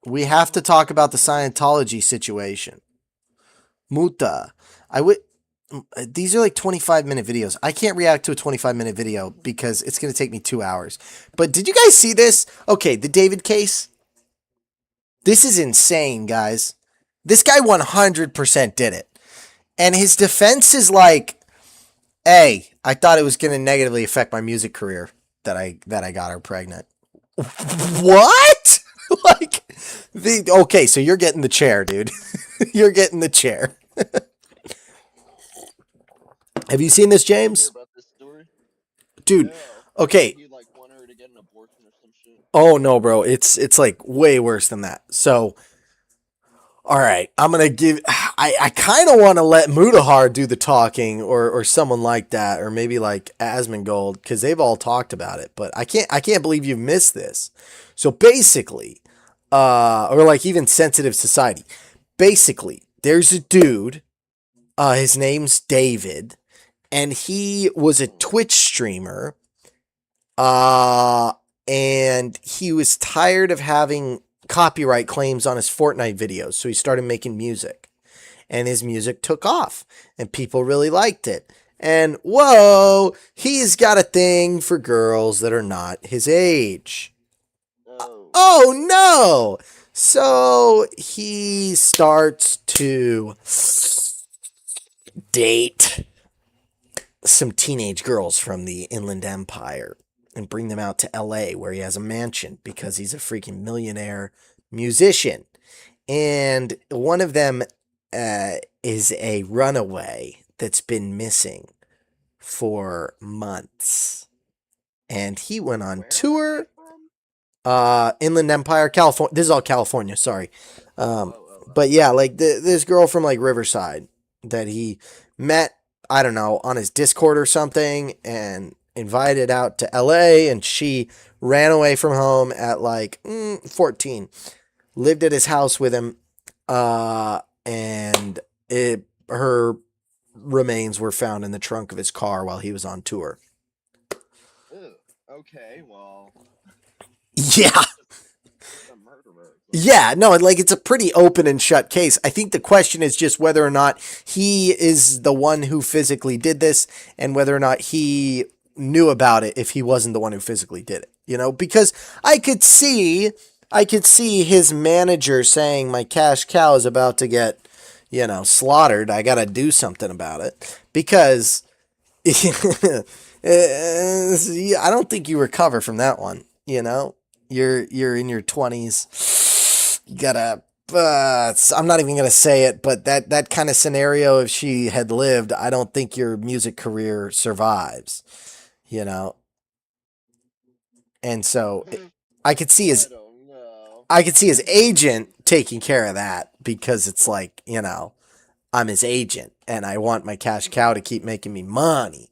We have to talk about the Scientology situation. Muta. These are like 25-minute videos. I can't react to a 25-minute video because it's going to take me 2 hours. But did you guys see this? Okay, the David case. This is insane, guys. This guy 100% did it. And his defense is like, hey, I thought it was going to negatively affect my music career that I got her pregnant. What? Okay, so you're getting the chair, dude. You're getting the chair. Have you seen this, James? About this story? Dude, okay. He like wanted her to get an abortion or some shit. Oh no, bro. It's like way worse than that. So, all right, I'm gonna give. I kind of want to let Mutahar do the talking, or someone like that, or maybe like Asmongold, because they've all talked about it. But I can't believe you've missed this. So basically, or like even Sensitive Society. Basically, there's a dude. His name's David. And he was a Twitch streamer, and he was tired of having copyright claims on his Fortnite videos, so he started making music, and his music took off, and people really liked it, and whoa, he's got a thing for girls that are not his age. Oh no! So he starts to date some teenage girls from the Inland Empire and bring them out to LA where he has a mansion because he's a freaking millionaire musician. And one of them is a runaway that's been missing for months. And he went on Where tour. from? Inland Empire, California. This is all California, sorry. Oh. But yeah, like this girl from like Riverside that he met, I don't know, on his Discord or something and invited out to LA, and she ran away from home at like 14. Lived at his house with him, and her remains were found in the trunk of his car while he was on tour. Ew. Okay, well, Yeah. he's a murderer. Yeah, no, like it's a pretty open and shut case. I think the question is just whether or not he is the one who physically did this and whether or not he knew about it if he wasn't the one who physically did it. You know, because I could see his manager saying my cash cow is about to get, slaughtered. I got to do something about it because I don't think you recover from that one, You're in your 20s. You gotta. I'm not even gonna say it, but that kind of scenario, if she had lived, I don't think your music career survives. And so I could see I don't know. his agent taking care of that because it's like I'm his agent and I want my cash cow to keep making me money.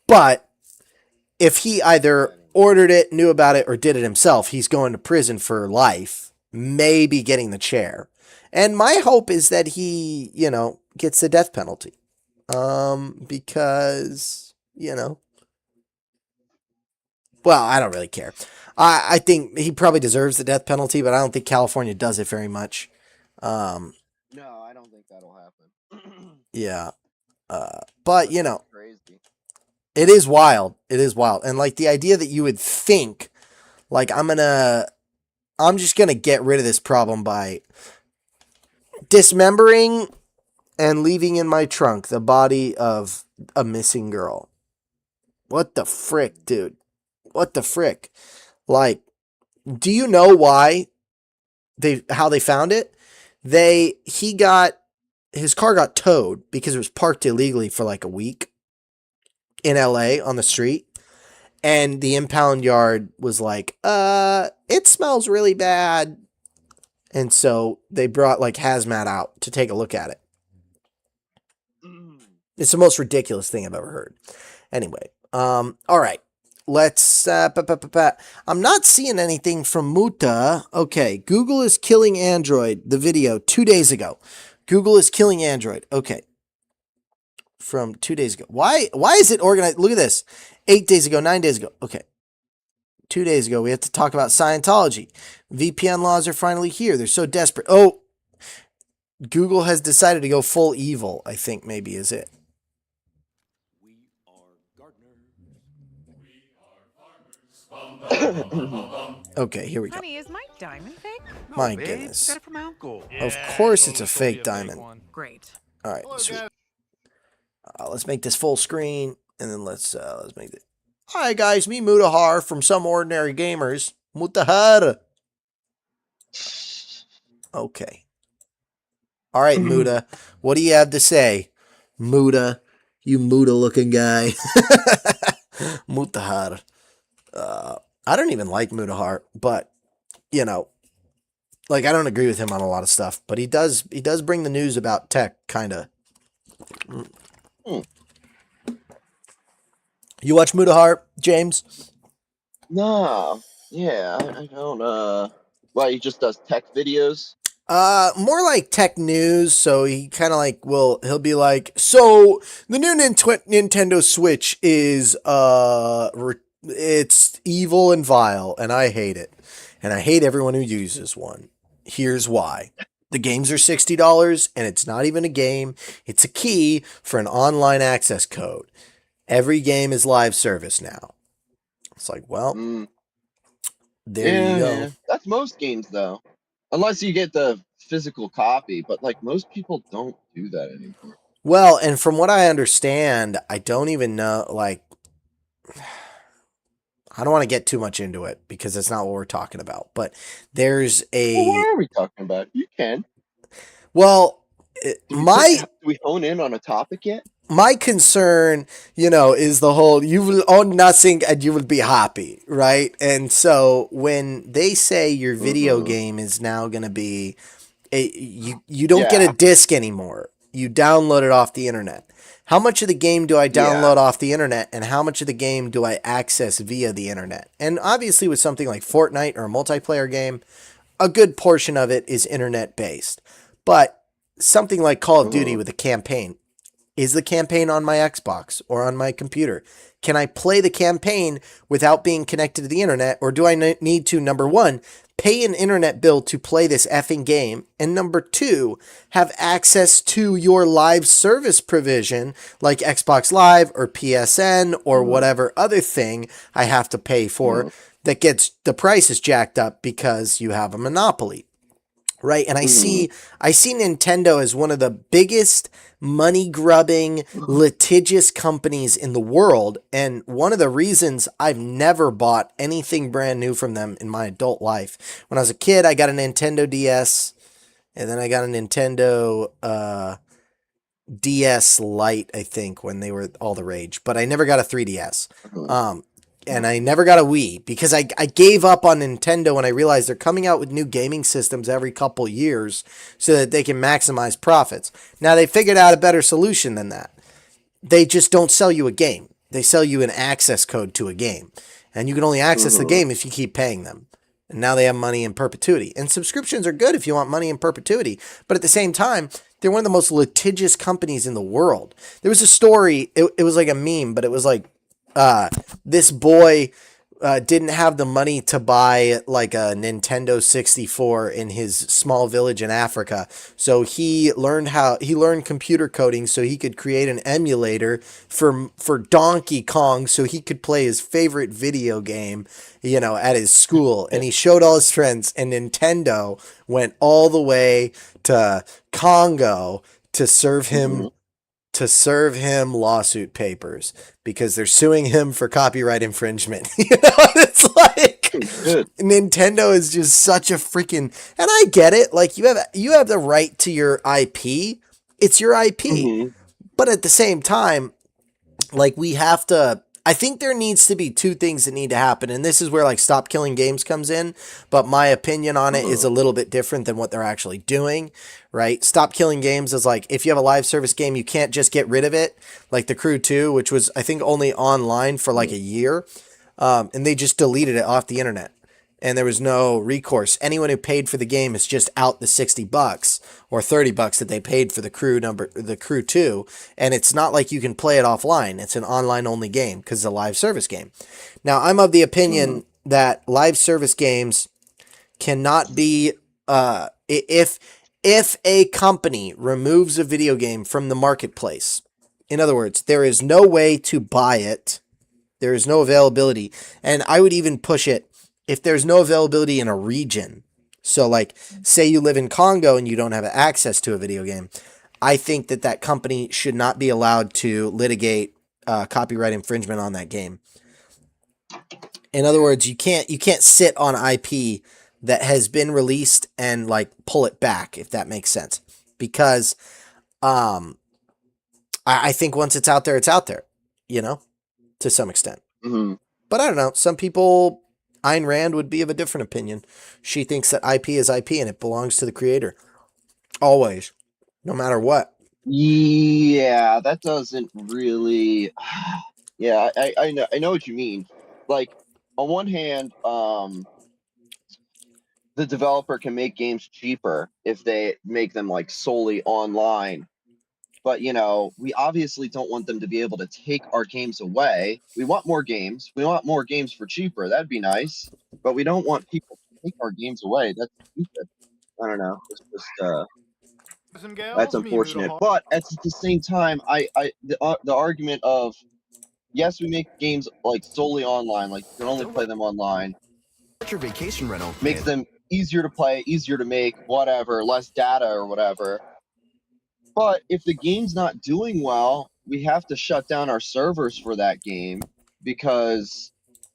But if he either ordered it, knew about it, or did it himself, he's going to prison for life, maybe getting the chair. And my hope is that he, gets the death penalty. Because, well, I don't really care. I think he probably deserves the death penalty, but I don't think California does it very much. No, I don't think that'll happen. Yeah. But, Crazy. it is wild. It is wild. And like the idea that you would think, like, I'm just going to get rid of this problem by dismembering and leaving in my trunk the body of a missing girl. What the frick, dude? What the frick? Like, do you know why how they found it? His car got towed because it was parked illegally for like a week in LA on the street. And the impound yard was like, it smells really bad. And so they brought like hazmat out to take a look at it. It's the most ridiculous thing I've ever heard. Anyway, all right. Let's, I'm not seeing anything from Muta. Okay, Google is killing Android. The video 2 days ago. Google is killing Android. Okay. From 2 days ago. Why is it organized? Look at this. 8 days ago, 9 days ago. Okay. 2 days ago, we have to talk about Scientology. VPN laws are finally here. They're so desperate. Oh, Google has decided to go full evil, I think maybe is it. We are gardeners. Okay, here we go. Honey, is my diamond fake? My babe, goodness. Got it from Uncle. Of course it's a fake diamond. Great. All right, sweet. Let's make this full screen, and then let's make it. Hi guys, me Mutahar from Some Ordinary Gamers. Mutahar. Okay. All right, Muta. What do you have to say, Muta? You Muta-looking guy. Mutahar. I don't even like Mutahar, but like I don't agree with him on a lot of stuff, but he does bring the news about tech, kind of. You watch Mutahar, James? No. Yeah, I don't, Why, he just does tech videos? More like tech news. So he kind of like he'll be like, so the new Nintendo Switch is it's evil and vile, and I hate it, and I hate everyone who uses one. Here's why: the games are $60, and it's not even a game; it's a key for an online access code. Every game is live service now. It's like, well, there you go. Yeah. That's most games, though. Unless you get the physical copy, but like most people don't do that anymore. Well, and from what I understand, I don't even know, like, I don't want to get too much into it because that's not what we're talking about. But there's Well, what a, are we talking about? You can. well, Do we hone in on a topic yet? my concern, is the whole you will own nothing and you will be happy, right? And so when they say your video game is now going to be you don't get a Yeah. disc anymore. You download it off the internet. How much of the game do I download off the internet and how much of the game do I access via the internet? And obviously with something like Fortnite or a multiplayer game, a good portion of it is internet based. But something like Call of Duty with a campaign, is the campaign on my Xbox or on my computer? Can I play the campaign without being connected to the internet? Or do I need to, number one, pay an internet bill to play this effing game? And number two, have access to your live service provision like Xbox Live or PSN or whatever other thing I have to pay for that gets the prices jacked up because you have a monopoly. Right. And I see Nintendo as one of the biggest money grubbing, litigious companies in the world. And one of the reasons I've never bought anything brand new from them in my adult life. When I was a kid, I got a Nintendo DS and then I got a Nintendo DS Lite, I think, when they were all the rage. But I never got a 3DS. And I never got a Wii because I gave up on Nintendo when I realized they're coming out with new gaming systems every couple years so that they can maximize profits. Now they figured out a better solution than that. They just don't sell you a game. They sell you an access code to a game. And you can only access the game if you keep paying them. And now they have money in perpetuity. And subscriptions are good if you want money in perpetuity. But at the same time, they're one of the most litigious companies in the world. There was a story, it was like a meme, but it was like, this boy didn't have the money to buy like a Nintendo 64 in his small village in Africa. So he learned computer coding so he could create an emulator for Donkey Kong so he could play his favorite video game, at his school. And he showed all his friends, and Nintendo went all the way to Congo to serve him lawsuit papers because they're suing him for copyright infringement. It's like Nintendo is just such a freaking, and I get it. Like you have the right to your IP. It's your IP. But at the same time, like I think there needs to be two things that need to happen. And this is where like Stop Killing Games comes in. But my opinion on it is a little bit different than what they're actually doing, right? Stop Killing Games is like, if you have a live service game, you can't just get rid of it. Like The Crew 2, which was, I think, only online for like a year. And they just deleted it off the internet. And there was no recourse. Anyone who paid for the game is just out the $60 or $30 that they paid for the Crew 2. And it's not like you can play it offline. It's an online only game because it's a live service game. Now, I'm of the opinion that live service games cannot be, if a company removes a video game from the marketplace, in other words, there is no way to buy it. There is no availability. And I would even push it, if there's no availability in a region, so like say you live in Congo and you don't have access to a video game, I think that company should not be allowed to litigate copyright infringement on that game. In other words, you can't sit on IP that has been released and like pull it back, if that makes sense. Because I think once it's out there, to some extent. But I don't know. Some people, Ayn Rand would be of a different opinion. She thinks that IP is IP and it belongs to the creator. Always. No matter what. Yeah, that doesn't really. Yeah, I know what you mean. Like, on one hand, the developer can make games cheaper if they make them like solely online. But we obviously don't want them to be able to take our games away. We want more games. We want more games for cheaper. That'd be nice. But we don't want people to take our games away. That's stupid. I don't know. It's just that's unfortunate. But at the same time, the argument of, yes, we make games like solely online, like you can only play them online, Your vacation rental makes them easier to play, easier to make, whatever, less data or whatever. But if the game's not doing well, we have to shut down our servers for that game because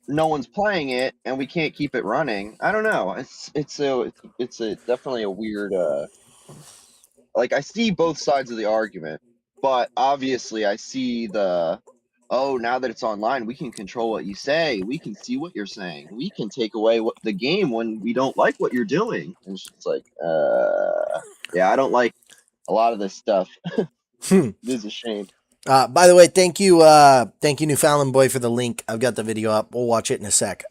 no one's playing it and we can't keep it running. I don't know. It's definitely a weird like I see both sides of the argument, but obviously I see the oh, now that it's online, we can control what you say. We can see what you're saying. We can take away what the game when we don't like what you're doing. And it's just like, yeah, I don't like a lot of this stuff. It is a shame. By the way, thank you, Newfoundland Boy, for the link. I've got the video up. We'll watch it in a sec.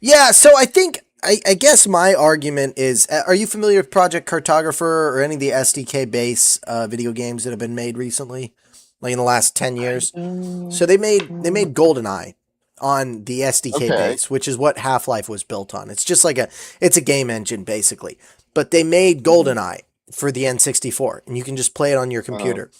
Yeah, so I guess my argument is, are you familiar with Project Cartographer or any of the SDK base video games that have been made recently, like in the last 10 years? So they made GoldenEye on the SDK base, which is what Half-Life was built on. It's just like it's a game engine basically, but they made GoldenEye for the N64, and you can just play it on your computer.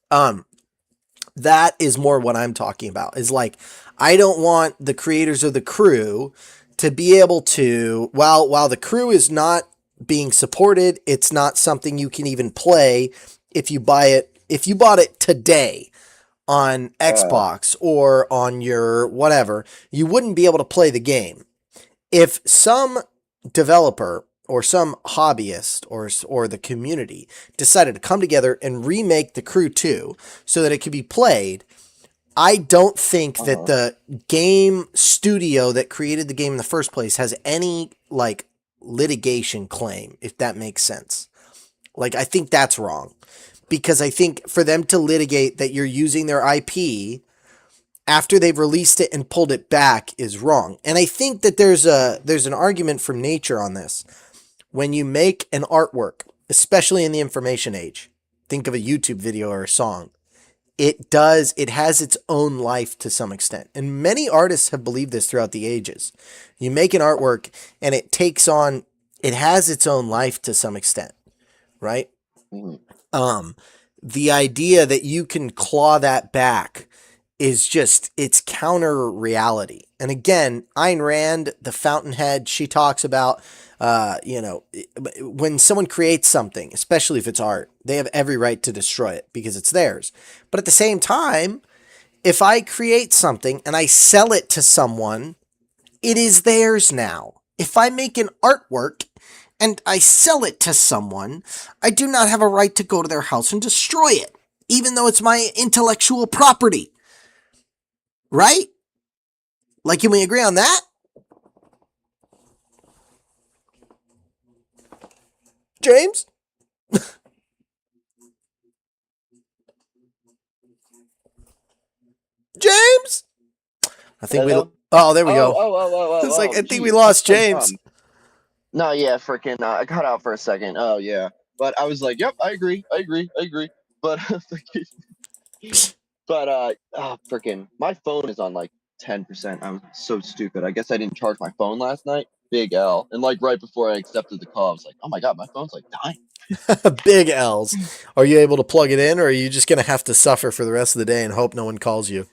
That is more what I'm talking about. Is like, I don't want the creators of the Crew to be able to, while the Crew is not being supported, it's not something you can even play if you buy it. If you bought it today on Xbox or on your whatever, you wouldn't be able to play the game. If some developer or some hobbyist or the community decided to come together and remake the Crew 2 so that it could be played, I don't think that the game studio that created the game in the first place has any like litigation claim, if that makes sense. Like, I think that's wrong, because I think for them to litigate that you're using their IP after they've released it and pulled it back is wrong. And I think that there's an argument from nature on this. When you make an artwork, especially in the information age, think of a YouTube video or a song, it has its own life to some extent. And many artists have believed this throughout the ages. You make an artwork and it has its own life to some extent, right? The idea that you can claw that back is just, it's counter reality. And again, Ayn Rand, the Fountainhead, she talks about, when someone creates something, especially if it's art, they have every right to destroy it because it's theirs. But at the same time, if I create something and I sell it to someone, it is theirs now. If I make an artwork and I sell it to someone, I do not have a right to go to their house and destroy it, even though it's my intellectual property. Right? Like, can we agree on that? James? James? I think there we go. It's like, I think we lost James. No, yeah, freaking, I cut out for a second. Oh, yeah. But I was like, yep, I agree. But, freaking, my phone is on like 10%. I'm so stupid. I guess I didn't charge my phone last night. Big L. And like right before I accepted the call, I was like, oh my God, my phone's like dying. Big L's. Are you able to plug it in, or are you just going to have to suffer for the rest of the day and hope no one calls you?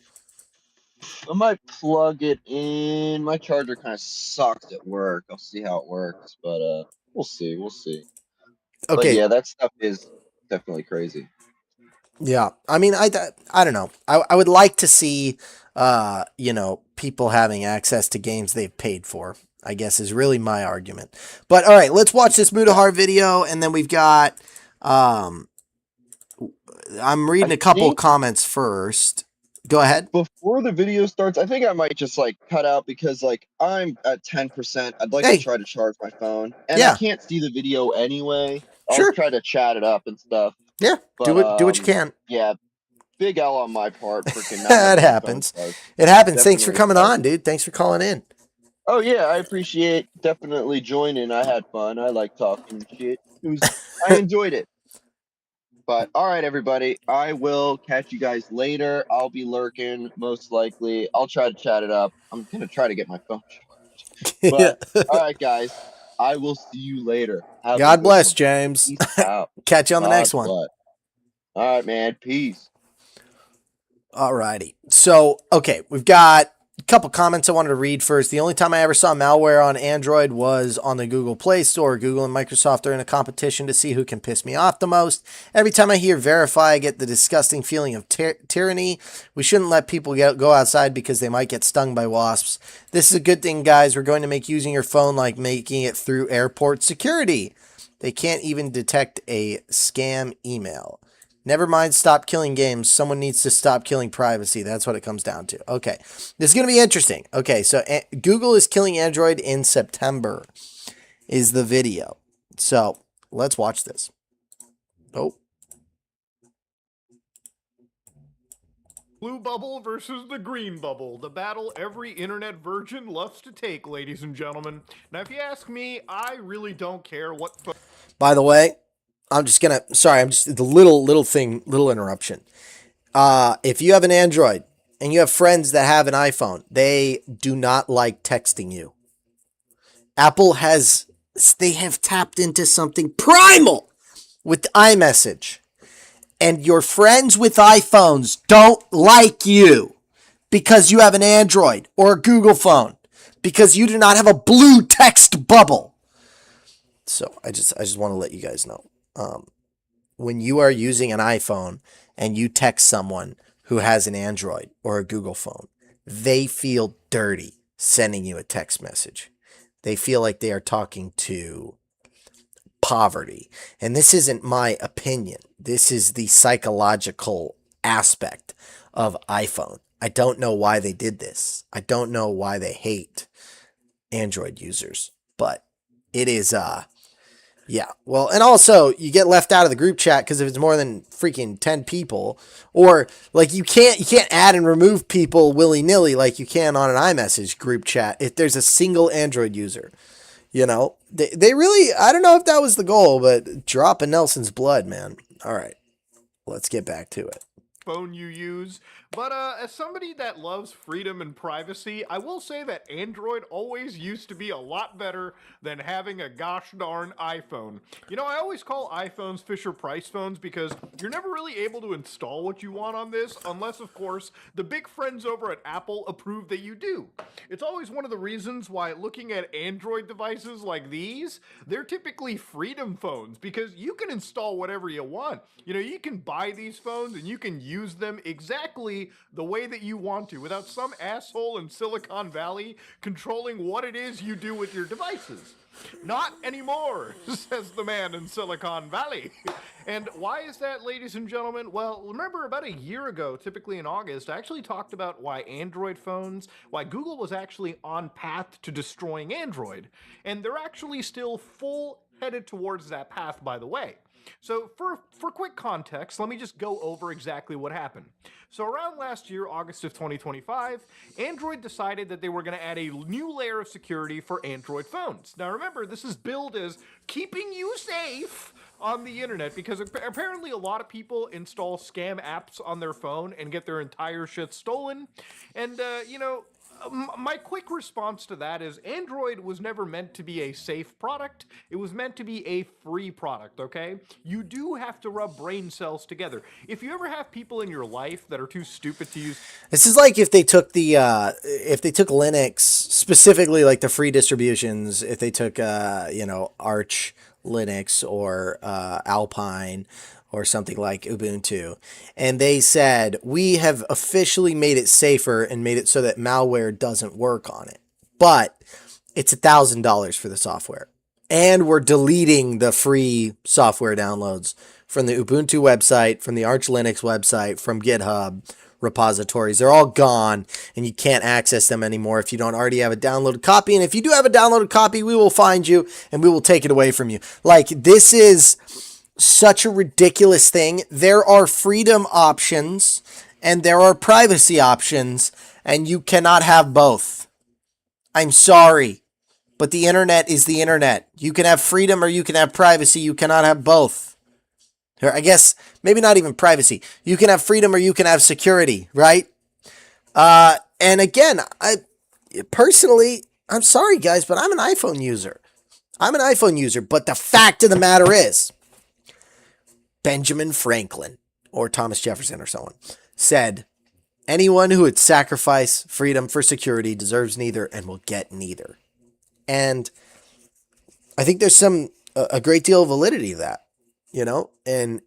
I might plug it in. My charger kind of sucks at work. I'll see how it works, but we'll see. Okay. But yeah, that stuff is definitely crazy. Yeah, I mean, I don't know. I would like to see, people having access to games they've paid for, I guess, is really my argument. But all right, let's watch this Mudahar video, and then we've got, I'm reading a couple of comments first. Go ahead. Before the video starts, I think I might just like cut out because like I'm at 10%. I'd like to try to charge my phone, and I can't see the video anyway. I'll try to chat it up and stuff. Yeah, but, do what you can. Yeah, big L on my part. Freaking That happens. It happens. Thanks for coming on, dude. Thanks for calling in. Oh yeah, I appreciate definitely joining. I had fun. I like talking shit. I enjoyed it. But all right, everybody, I will catch you guys later. I'll be lurking most likely. I'll try to chat it up. I'm gonna try to get my phone charged. But all right, guys, I will see you later. God bless, James. Peace out. Catch you on the next one. All right, man. Peace. All righty. So, okay, we've got couple comments I wanted to read first. The only time I ever saw malware on Android was on the Google Play Store. Google and Microsoft are in a competition to see who can piss me off the most. Every time I hear verify, I get the disgusting feeling of tyranny. We shouldn't let people go outside because they might get stung by wasps. This is a good thing, guys. We're going to make using your phone like making it through airport security. They can't even detect a scam email. Never mind, stop killing games. Someone needs to stop killing privacy. That's what it comes down to. Okay, this is going to be interesting. Okay, so Google is killing Android in September is the video. So let's watch this. Oh. Blue bubble versus the green bubble. The battle every internet virgin loves to take, ladies and gentlemen. Now, if you ask me, I really don't care what... By the way, I'm just the little interruption. If you have an Android and you have friends that have an iPhone, they do not like texting you. They have tapped into something primal with iMessage. And your friends with iPhones don't like you because you have an Android or a Google phone, because you do not have a blue text bubble. So I just want to let you guys know. When you are using an iPhone and you text someone who has an Android or a Google phone, they feel dirty sending you a text message. They feel like they are talking to poverty. And this isn't my opinion. This is the psychological aspect of iPhone. I don't know why they did this. I don't know why they hate Android users, but it is, yeah. Well, and also you get left out of the group chat because if it's more than freaking 10 people, or like you can't add and remove people willy-nilly like you can on an iMessage group chat if there's a single Android user. You know, they really, I don't know if that was the goal, but dropping Nelson's blood, man. All right, let's get back to it. Phone you use. But as somebody that loves freedom and privacy, I will say that Android always used to be a lot better than having a gosh darn iPhone. You know, I always call iPhones Fisher-Price phones because you're never really able to install what you want on this unless, of course, the big friends over at Apple approve that you do. It's always one of the reasons why looking at Android devices like these, they're typically freedom phones because you can install whatever you want. You know, you can buy these phones and you can use them exactly the way that you want to without some asshole in Silicon Valley controlling what it is you do with your devices. Not anymore, says the man in Silicon Valley. And why is that, ladies and gentlemen? Well, remember about a year ago, typically in August, I actually talked about why why Google was actually on path to destroying Android. And they're actually still full headed towards that path, by the way. So for quick context, let me just go over exactly what happened. So around last year, August of 2025, Android decided that they were going to add a new layer of security for Android phones. Now remember, this is billed as keeping you safe on the internet because apparently a lot of people install scam apps on their phone and get their entire shit stolen. And, you know, my quick response to that is Android was never meant to be a safe product. It was meant to be a free product, okay? You do have to rub brain cells together. If you ever have people in your life that are too stupid to use... This is like if they took Linux, specifically like the free distributions, if they took, you know, Arch Linux or Alpine or something like Ubuntu, and they said, we have officially made it safer and made it so that malware doesn't work on it. But it's $1,000 for the software. And we're deleting the free software downloads from the Ubuntu website, from the Arch Linux website, from GitHub repositories. They're all gone, and you can't access them anymore if you don't already have a downloaded copy. And if you do have a downloaded copy, we will find you and we will take it away from you. Like, this is such a ridiculous thing. There are freedom options and there are privacy options, and you cannot have both. I'm sorry, but the internet is the internet. You can have freedom or you can have privacy. You cannot have both. I guess maybe not even privacy. You can have freedom or you can have security, right? And again, I personally, I'm sorry guys, but I'm an iPhone user. But the fact of the matter is, Benjamin Franklin or Thomas Jefferson or someone said, Anyone who would sacrifice freedom for security deserves neither and will get neither. And I think there's a great deal of validity to that, you know? And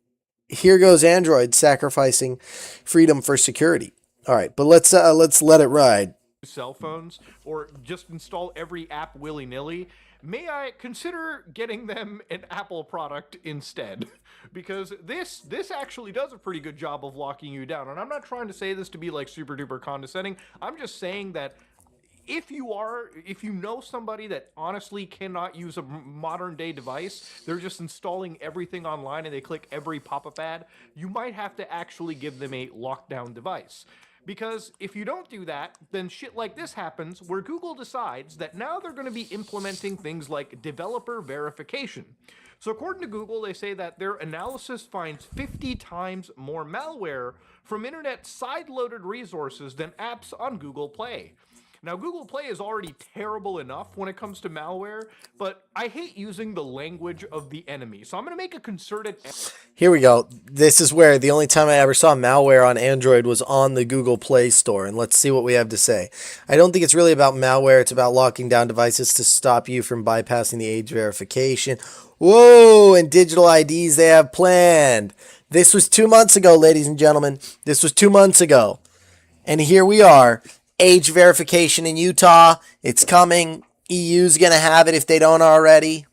here goes Android sacrificing freedom for security. All right, but let's let it ride. Cell phones or just install every app willy-nilly, may I consider getting them an Apple product instead? Because this actually does a pretty good job of locking you down. And I'm not trying to say this to be like super duper condescending. I'm just saying that if you know somebody that honestly cannot use a modern day device, they're just installing everything online and they click every pop-up ad, you might have to actually give them a lockdown device. Because if you don't do that, then shit like this happens where Google decides that now they're going to be implementing things like developer verification. So according to Google, they say that their analysis finds 50 times more malware from internet side-loaded resources than apps on Google Play. Now, Google Play is already terrible enough when it comes to malware, but I hate using the language of the enemy. So I'm going to make a concerted... Here we go. This is where the only time I ever saw malware on Android was on the Google Play Store. And let's see what we have to say. I don't think it's really about malware. It's about locking down devices to stop you from bypassing the age verification. Whoa, and digital IDs they have planned. This was 2 months ago, ladies and gentlemen. This was 2 months ago. And here we are. Age verification in Utah. It's coming. EU's going to have it if they don't already.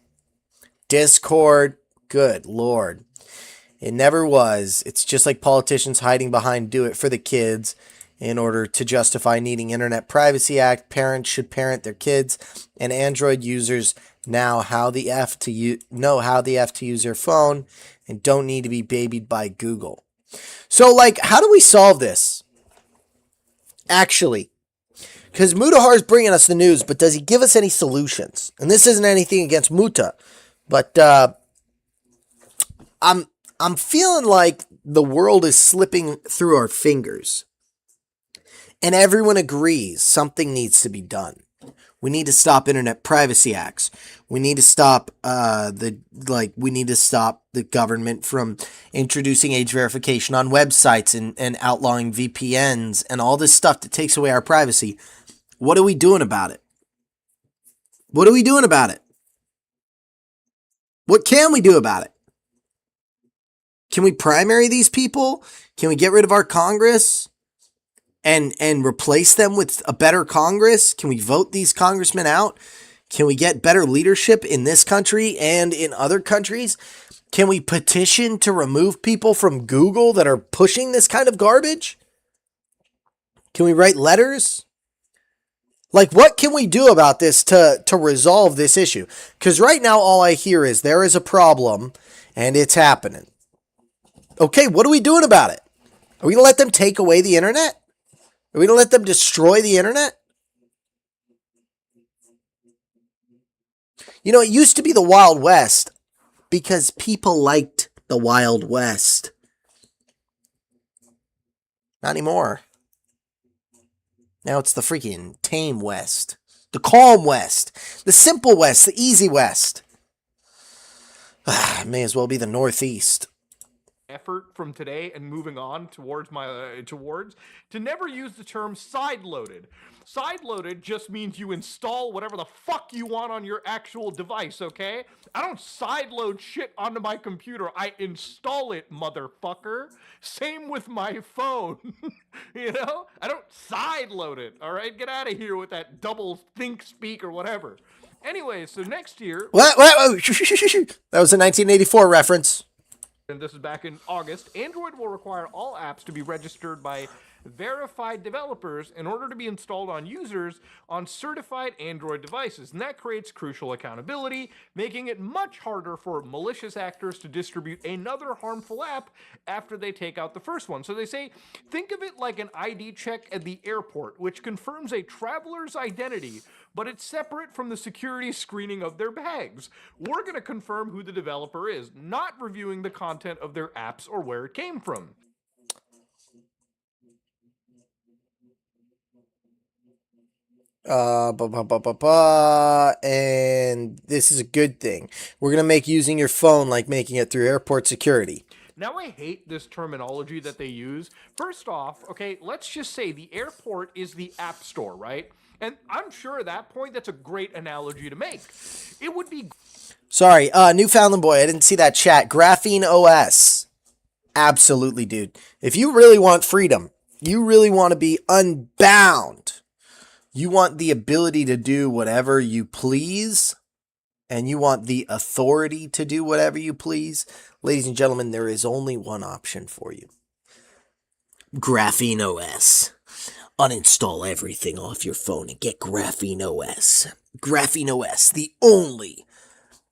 Discord. Good Lord. It never was. It's just like politicians hiding behind do it for the kids in order to justify needing Internet Privacy Act. Parents should parent their kids, and Android users now know how the F to use their phone and don't need to be babied by Google. So, like, how do we solve this? Actually, because Mutahar is bringing us the news, but does he give us any solutions? And this isn't anything against Muta, but I'm feeling like the world is slipping through our fingers. And everyone agrees something needs to be done. We need to stop Internet Privacy Acts. We need to stop the government from introducing age verification on websites and outlawing VPNs and all this stuff that takes away our privacy. What are we doing about it? What are we doing about it? What can we do about it? Can we primary these people? Can we get rid of our Congress and replace them with a better Congress? Can we vote these congressmen out? Can we get better leadership in this country and in other countries? Can we petition to remove people from Google that are pushing this kind of garbage? Can we write letters? Like, what can we do about this to resolve this issue? Because right now all I hear is there is a problem and it's happening. Okay, what are we doing about it? Are we going to let them take away the internet? Are we going to let them destroy the internet? You know, it used to be the Wild West because people liked the Wild West. Not anymore. Now it's the freaking tame West. The calm West. The simple West. The easy West. May as well be the Northeast. Effort from today and moving on towards to never use the term side-loaded. Side-loaded just means you install whatever the fuck you want on your actual device, okay? I don't side-load shit onto my computer. I install it, motherfucker. Same with my phone. You know? I don't side-load it, all right? Get out of here with that double think speak or whatever. Anyway, so next year... What? That was a 1984 reference. And this is back in August, Android will require all apps to be registered by verified developers in order to be installed on users on certified Android devices. And that creates crucial accountability, making it much harder for malicious actors to distribute another harmful app after they take out the first one. So they say, think of it like an ID check at the airport, which confirms a traveler's identity, but it's separate from the security screening of their bags. We're going to confirm who the developer is, not reviewing the content of their apps or where it came from. And this is a good thing. We're going to make using your phone like making it through airport security. Now, I hate this terminology that they use. First off, okay, let's just say the airport is the app store, right? And I'm sure at that point, that's a great analogy to make. It would be... Sorry, Newfoundland boy, I didn't see that chat. Graphene OS. Absolutely, dude. If you really want freedom, you really want to be unbound, you want the ability to do whatever you please, and you want the authority to do whatever you please, ladies and gentlemen, there is only one option for you. Graphene OS. Uninstall everything off your phone and get Graphene OS. Graphene OS, the only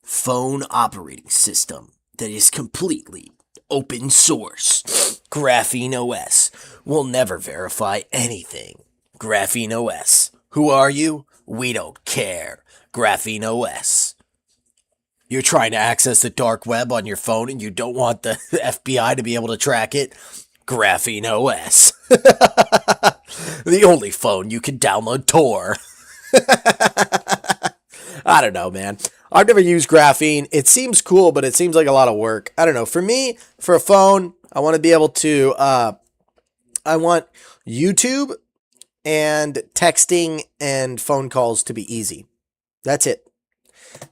phone operating system that is completely open source. Graphene OS will never verify anything. Graphene OS. Who are you? We don't care. Graphene OS. You're trying to access the dark web on your phone and you don't want the FBI to be able to track it? Graphene OS. The only phone you can download Tor. I don't know, man. I've never used graphene. It seems cool, but it seems like a lot of work. I don't know. For me, for a phone, I want to be able to, I want YouTube and texting and phone calls to be easy. That's it.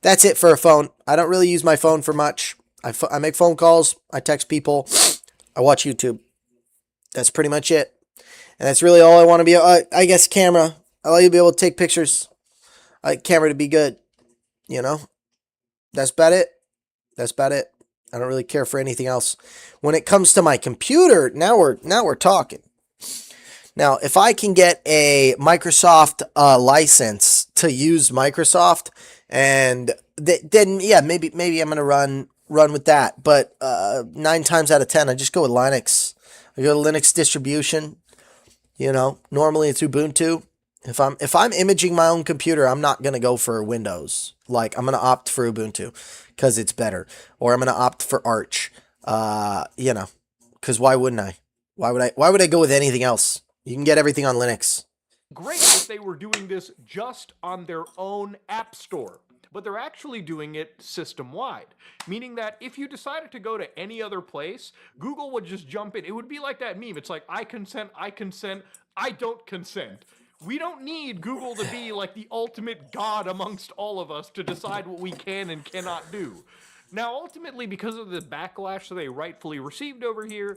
That's it for a phone. I don't really use my phone for much. I make phone calls. I text people. I watch YouTube. That's pretty much it. And that's really all I want to be. I guess camera. I like to be able to take pictures. I like camera to be good. You know? That's about it. That's about it. I don't really care for anything else. When it comes to my computer, now we're talking. Now, if I can get a Microsoft license to use Microsoft, and then yeah, maybe I'm gonna run with that. But 9 times out of 10, I just go with Linux. I go to Linux distribution. You know, normally it's Ubuntu. If I'm imaging my own computer, I'm not gonna go for Windows. Like, I'm gonna opt for Ubuntu because it's better, or I'm gonna opt for Arch. You know, because why wouldn't I? Why would I go with anything else? You can get everything on Linux. Great if they were doing this just on their own app store, but they're actually doing it system-wide, meaning that if you decided to go to any other place, Google would just jump in. It would be like that meme. It's like, I consent, I don't consent. We don't need Google to be like the ultimate god amongst all of us to decide what we can and cannot do. Now, ultimately, because of the backlash that they rightfully received over here,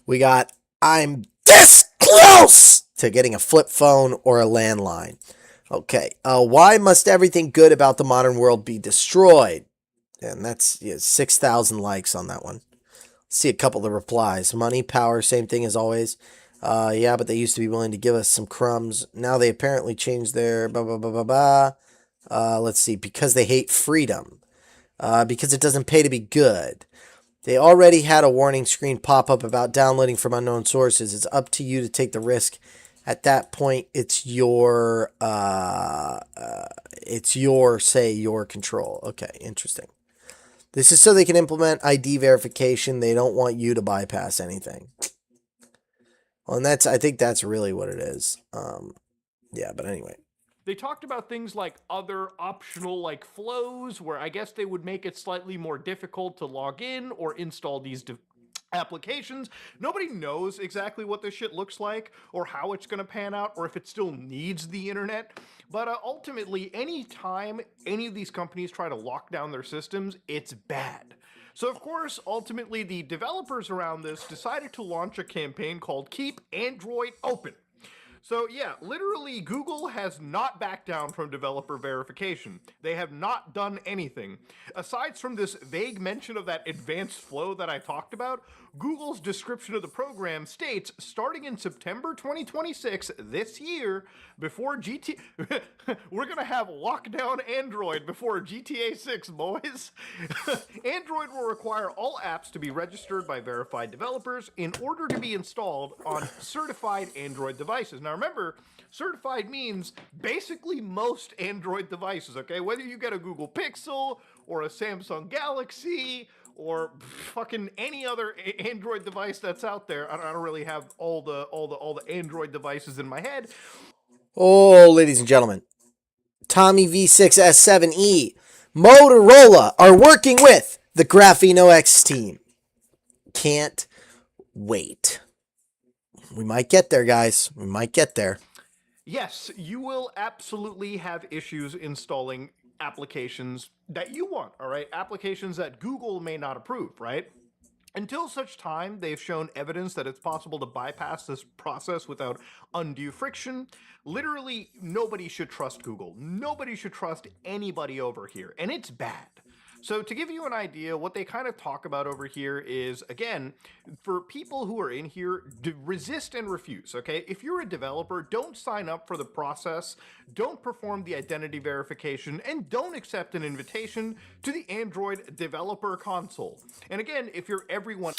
we got, I'm this close to getting a flip phone or a landline. Okay, why must everything good about the modern world be destroyed? And that's 6,000 likes on that one. Let's see a couple of replies. Money, power, same thing as always. Yeah, but they used to be willing to give us some crumbs. Now they apparently changed their blah, blah, blah, blah, blah. Let's see, because they hate freedom. Because it doesn't pay to be good. They already had a warning screen pop up about downloading from unknown sources. It's up to you to take the risk. At that point, it's your control. Okay, interesting. This is so they can implement ID verification. They don't want you to bypass anything. Well, and I think that's really what it is. Yeah, but anyway. they talked about things like other optional like flows, where I guess they would make it slightly more difficult to log in or install these applications. Nobody knows exactly what this shit looks like or how it's going to pan out or if it still needs the internet. But ultimately, anytime any of these companies try to lock down their systems, it's bad. So, of course, ultimately, the developers around this decided to launch a campaign called Keep Android Open. So, yeah, literally, Google has not backed down from developer verification. They have not done anything. Aside from this vague mention of that advanced flow that I talked about, Google's description of the program states, starting in September 2026, this year, before we're gonna have lockdown Android before GTA 6, boys. Android will require all apps to be registered by verified developers in order to be installed on certified Android devices. Now remember, certified means basically most Android devices, okay? Whether you get a Google Pixel or a Samsung Galaxy or fucking any other Android device that's out there. I don't really have all the Android devices in my head. Oh, ladies and gentlemen, Tommy V6S7E, Motorola are working with the Graphene OS team. can't wait. We might get there, guys. We might get there. Yes, you will absolutely have issues installing applications that you want, all right? Applications that Google may not approve, right? Until such time they've shown evidence that it's possible to bypass this process without undue friction, literally nobody should trust Google. Nobody should trust anybody over here, and it's bad. So to give you an idea, what they kind of talk about over here is, again, for people who are in here, resist and refuse, okay? If you're a developer, don't sign up for the process, don't perform the identity verification, and don't accept an invitation to the Android developer console. And again, if you're everyone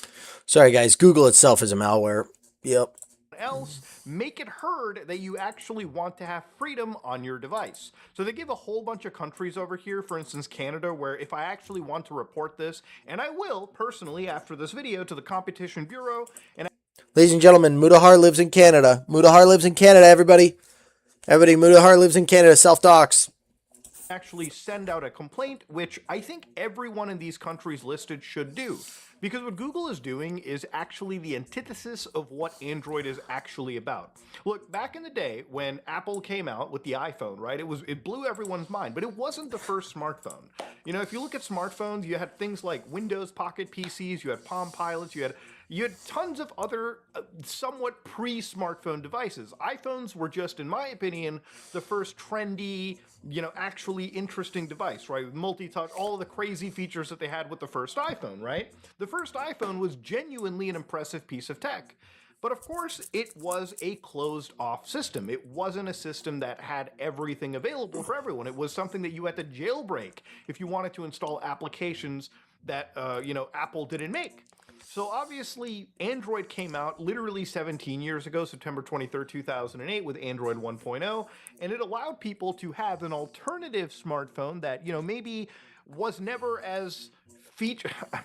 Sorry, guys. Google itself is a malware. Yep. else, make it heard that you actually want to have freedom on your device. So they give a whole bunch of countries over here, for instance Canada, where if I actually want to report this, and I will personally after this video, to the Competition Bureau, and Ladies and gentlemen, Mudahar lives in Canada. Mudahar lives in Canada, everybody. Everybody, Mudahar lives in Canada. Self-docs. actually send out a complaint, which I think everyone in these countries listed should do. Because what Google is doing is actually the antithesis of what Android is actually about. Look, back in the day when Apple came out with the iPhone, right? It blew everyone's mind, but it wasn't the first smartphone. You know, if you look at smartphones, you had things like Windows Pocket PCs, you had Palm Pilots, you had tons of other somewhat pre-smartphone devices. iPhones were just, in my opinion, the first trendy, actually interesting device, right? With multi-touch, all of the crazy features that they had with the first iPhone, right? The first iPhone was genuinely an impressive piece of tech. But of course, it was a closed-off system. It wasn't a system that had everything available for everyone. It was something that you had to jailbreak if you wanted to install applications that, Apple didn't make. So obviously, Android came out literally 17 years ago, September 23rd, 2008, with Android 1.0, and it allowed people to have an alternative smartphone that, maybe was never as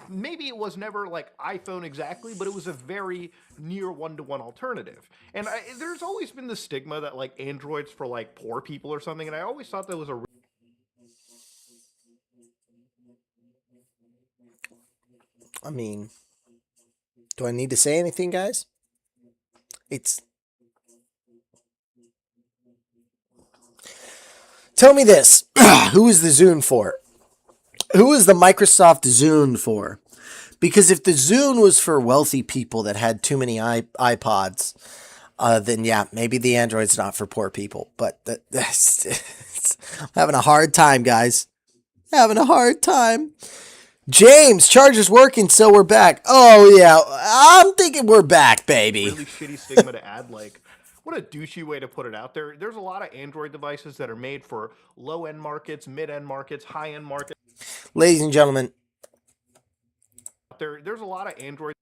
maybe it was never like iPhone exactly, but it was a very near one-to-one alternative. And there's always been the stigma that like Android's for like poor people or something, and I always thought that was a I mean, do I need to say anything, guys? Tell me this. Who is the Zune for? Who is the Microsoft Zune for? Because if the Zune was for wealthy people that had too many iPods, then yeah, maybe the Android's not for poor people. But that's having a hard time, guys. Having a hard time. James, charger's working, so we're back. Oh, yeah. I'm thinking we're back, baby. really shitty stigma to add. Like, what a douchey way to put it out there. There's a lot of Android devices that are made for low-end markets, mid-end markets, high-end markets. Ladies and gentlemen, There's a lot of Android.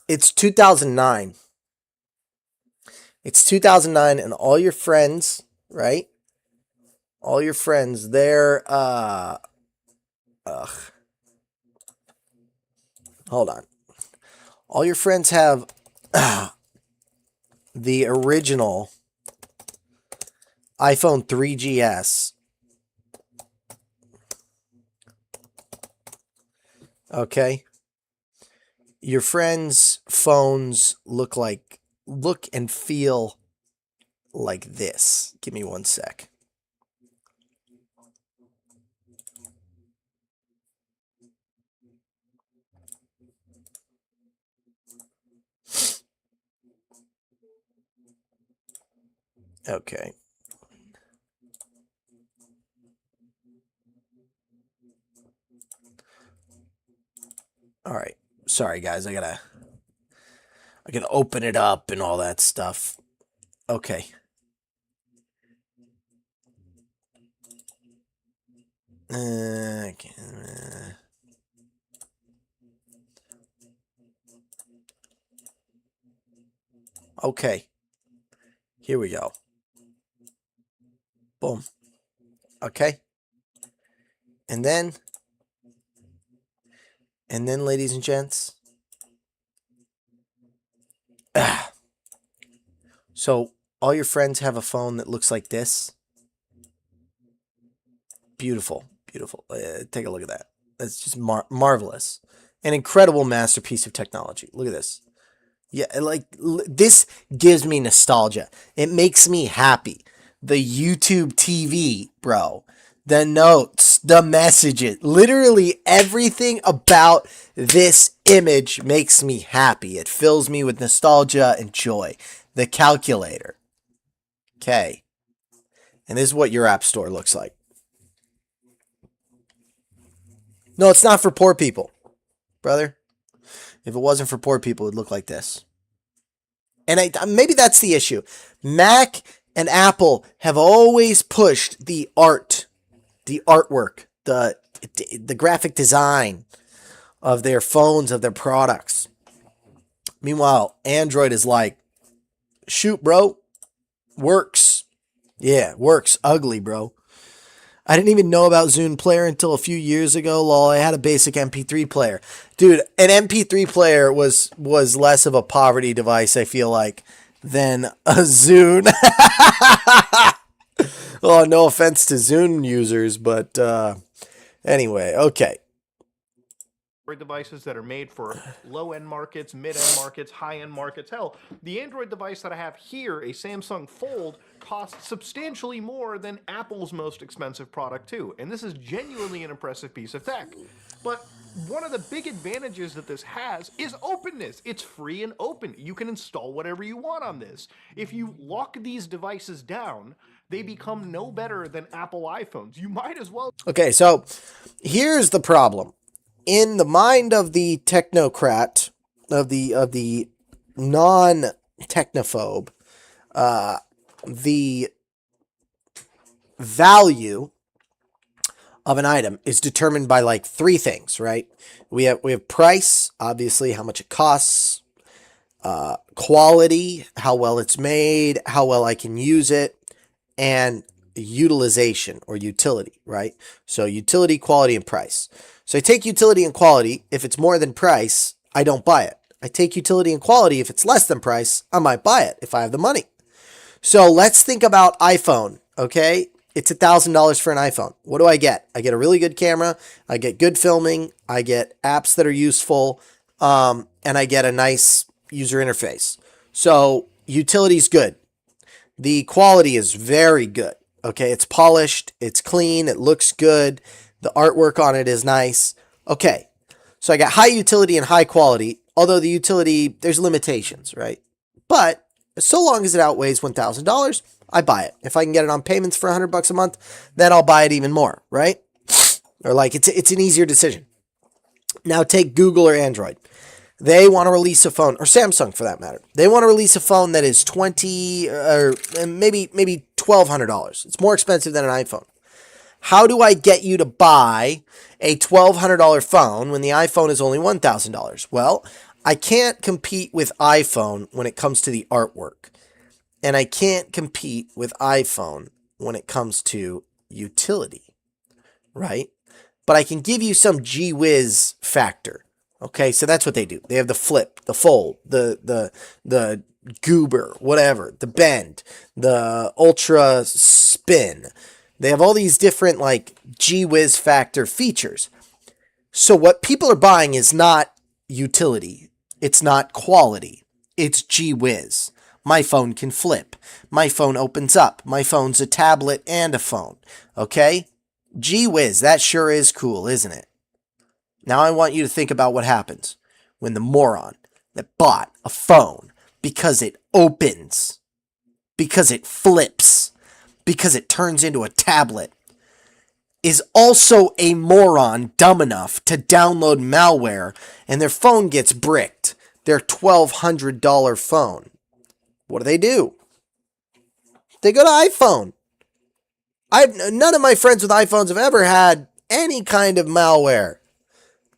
it's 2009. It's 2009, and all your friends, right? All your friends, they're, hold on. All your friends have the original iPhone 3GS. Okay? Your friends' phones look and feel like this. Give me one sec. Okay. All right. Sorry, guys. I gotta open it up and all that stuff. Okay. Okay. Here we go. Boom. Okay. And then, ladies and gents, so all your friends have a phone that looks like this. Beautiful, beautiful. Take a look at that. It's just marvelous. An incredible masterpiece of technology. Look at this. Yeah, like this gives me nostalgia. It makes me happy. The YouTube TV, bro. The notes, the messages, literally everything about this image makes me happy. It fills me with nostalgia and joy. The calculator. Okay. And this is what your app store looks like. No, it's not for poor people, brother. If it wasn't for poor people, it would look like this. And maybe that's the issue. Mac and Apple have always pushed the art, the artwork, the graphic design of their phones, of their products. Meanwhile, Android is like, shoot, bro. Works. Yeah, works. Ugly, bro. I didn't even know about Zune Player until a few years ago. Lol, I had a basic MP3 player. Dude, an MP3 player was less of a poverty device, I feel like, than a Zune. Oh, no offense to Zune users, but anyway, okay. Devices that are made for low-end markets, mid-end markets, high-end markets. Hell, the Android device that I have here, a Samsung Fold, costs substantially more than Apple's most expensive product too. And this is genuinely an impressive piece of tech. But one of the big advantages that this has is openness. It's free and open. You can install whatever you want on this. If you lock these devices down, they become no better than Apple iPhones. You might as well. Okay, so here's the problem. In the mind of the technocrat, of the non-technophobe, the value of an item is determined by like three things, right? We have price, obviously, how much it costs, quality, how well it's made, how well I can use it, and utilization or utility, right? So utility, quality, and price. So I take utility and quality. If it's more than price, I don't buy it. I take utility and quality. If it's less than price, I might buy it if I have the money. So let's think about iPhone, okay? It's $1,000 for an iPhone. What do I get? I get a really good camera. I get good filming. I get apps that are useful. And I get a nice user interface. So utility's good. The quality is very good. Okay, it's polished. It's clean. It looks good. The artwork on it is nice. Okay, so I got high utility and high quality, although the utility, there's limitations, right? But so long as it outweighs $1,000, I buy it. If I can get it on payments for $100 a month, then I'll buy it even more, right? Or like, it's an easier decision. Now take Google or Android. They want to release a phone, or Samsung for that matter. They want to release a phone that is $20 or maybe $1,200. It's more expensive than an iPhone. How do I get you to buy a $1,200 phone when the iPhone is only $1,000? Well, I can't compete with iPhone when it comes to the artwork. And I can't compete with iPhone when it comes to utility, right? But I can give you some gee whiz factor. Okay, so that's what they do. They have the flip, the fold, the goober, whatever, the bend, the ultra spin. They have all these different like gee whiz factor features. So what people are buying is not utility. It's not quality. It's gee whiz. My phone can flip. My phone opens up. My phone's a tablet and a phone. Okay? Gee whiz, that sure is cool, isn't it? Now I want you to think about what happens when the moron that bought a phone because it opens, because it flips, because it turns into a tablet, is also a moron dumb enough to download malware and their phone gets bricked, their $1,200 phone. What do? They go to iPhone. None of my friends with iPhones have ever had any kind of malware.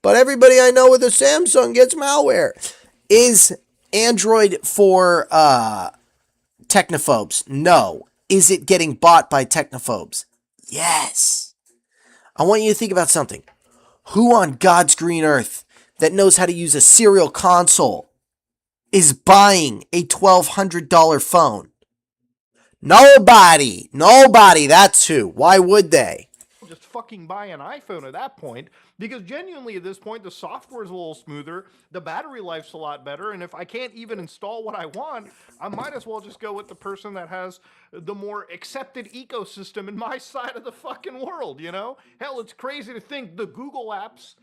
But everybody I know with a Samsung gets malware. Is Android for technophobes? No. Is it getting bought by technophobes? Yes. I want you to think about something. Who on God's green earth that knows how to use a serial console is buying a $1,200 phone? Nobody. That's who. Why would they? just fucking buy an iPhone at that point, because genuinely at this point, the software is a little smoother, the battery life's a lot better, and if I can't even install what I want, I might as well just go with the person that has the more accepted ecosystem in my side of the fucking world, you know? Hell, it's crazy to think the Google apps,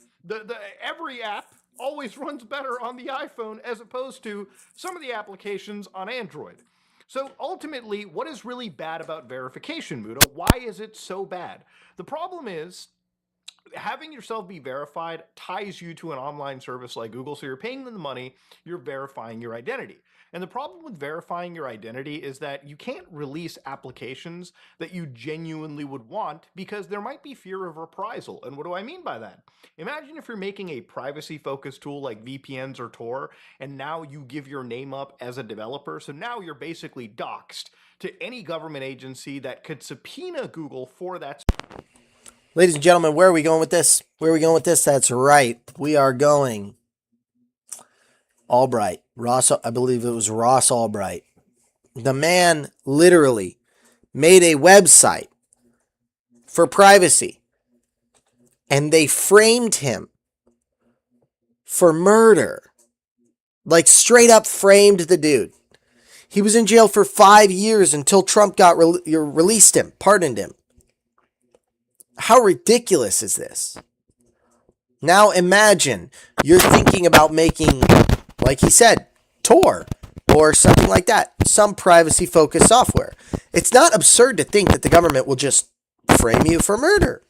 every app always runs better on the iPhone as opposed to some of the applications on Android. So ultimately, what is really bad about verification, Mudo? Why is it so bad? The problem is, having yourself be verified ties you to an online service like Google, so you're paying them the money, you're verifying your identity. And the problem with verifying your identity is that you can't release applications that you genuinely would want because there might be fear of reprisal. And what do I mean by that? Imagine if you're making a privacy-focused tool like VPNs or Tor, and now you give your name up as a developer, so now you're basically doxxed to any government agency that could subpoena Google for that. Ladies and gentlemen, where are we going with this? Where are we going with this? That's right. We are going Albright. I believe it was Ross Albright. The man literally made a website for privacy, and they framed him for murder. Like, straight up framed the dude. He was in jail for 5 years until Trump released him, pardoned him. How ridiculous is this? Now imagine you're thinking about making, like he said, Tor or something like that, some privacy-focused software. It's not absurd to think that the government will just frame you for murder,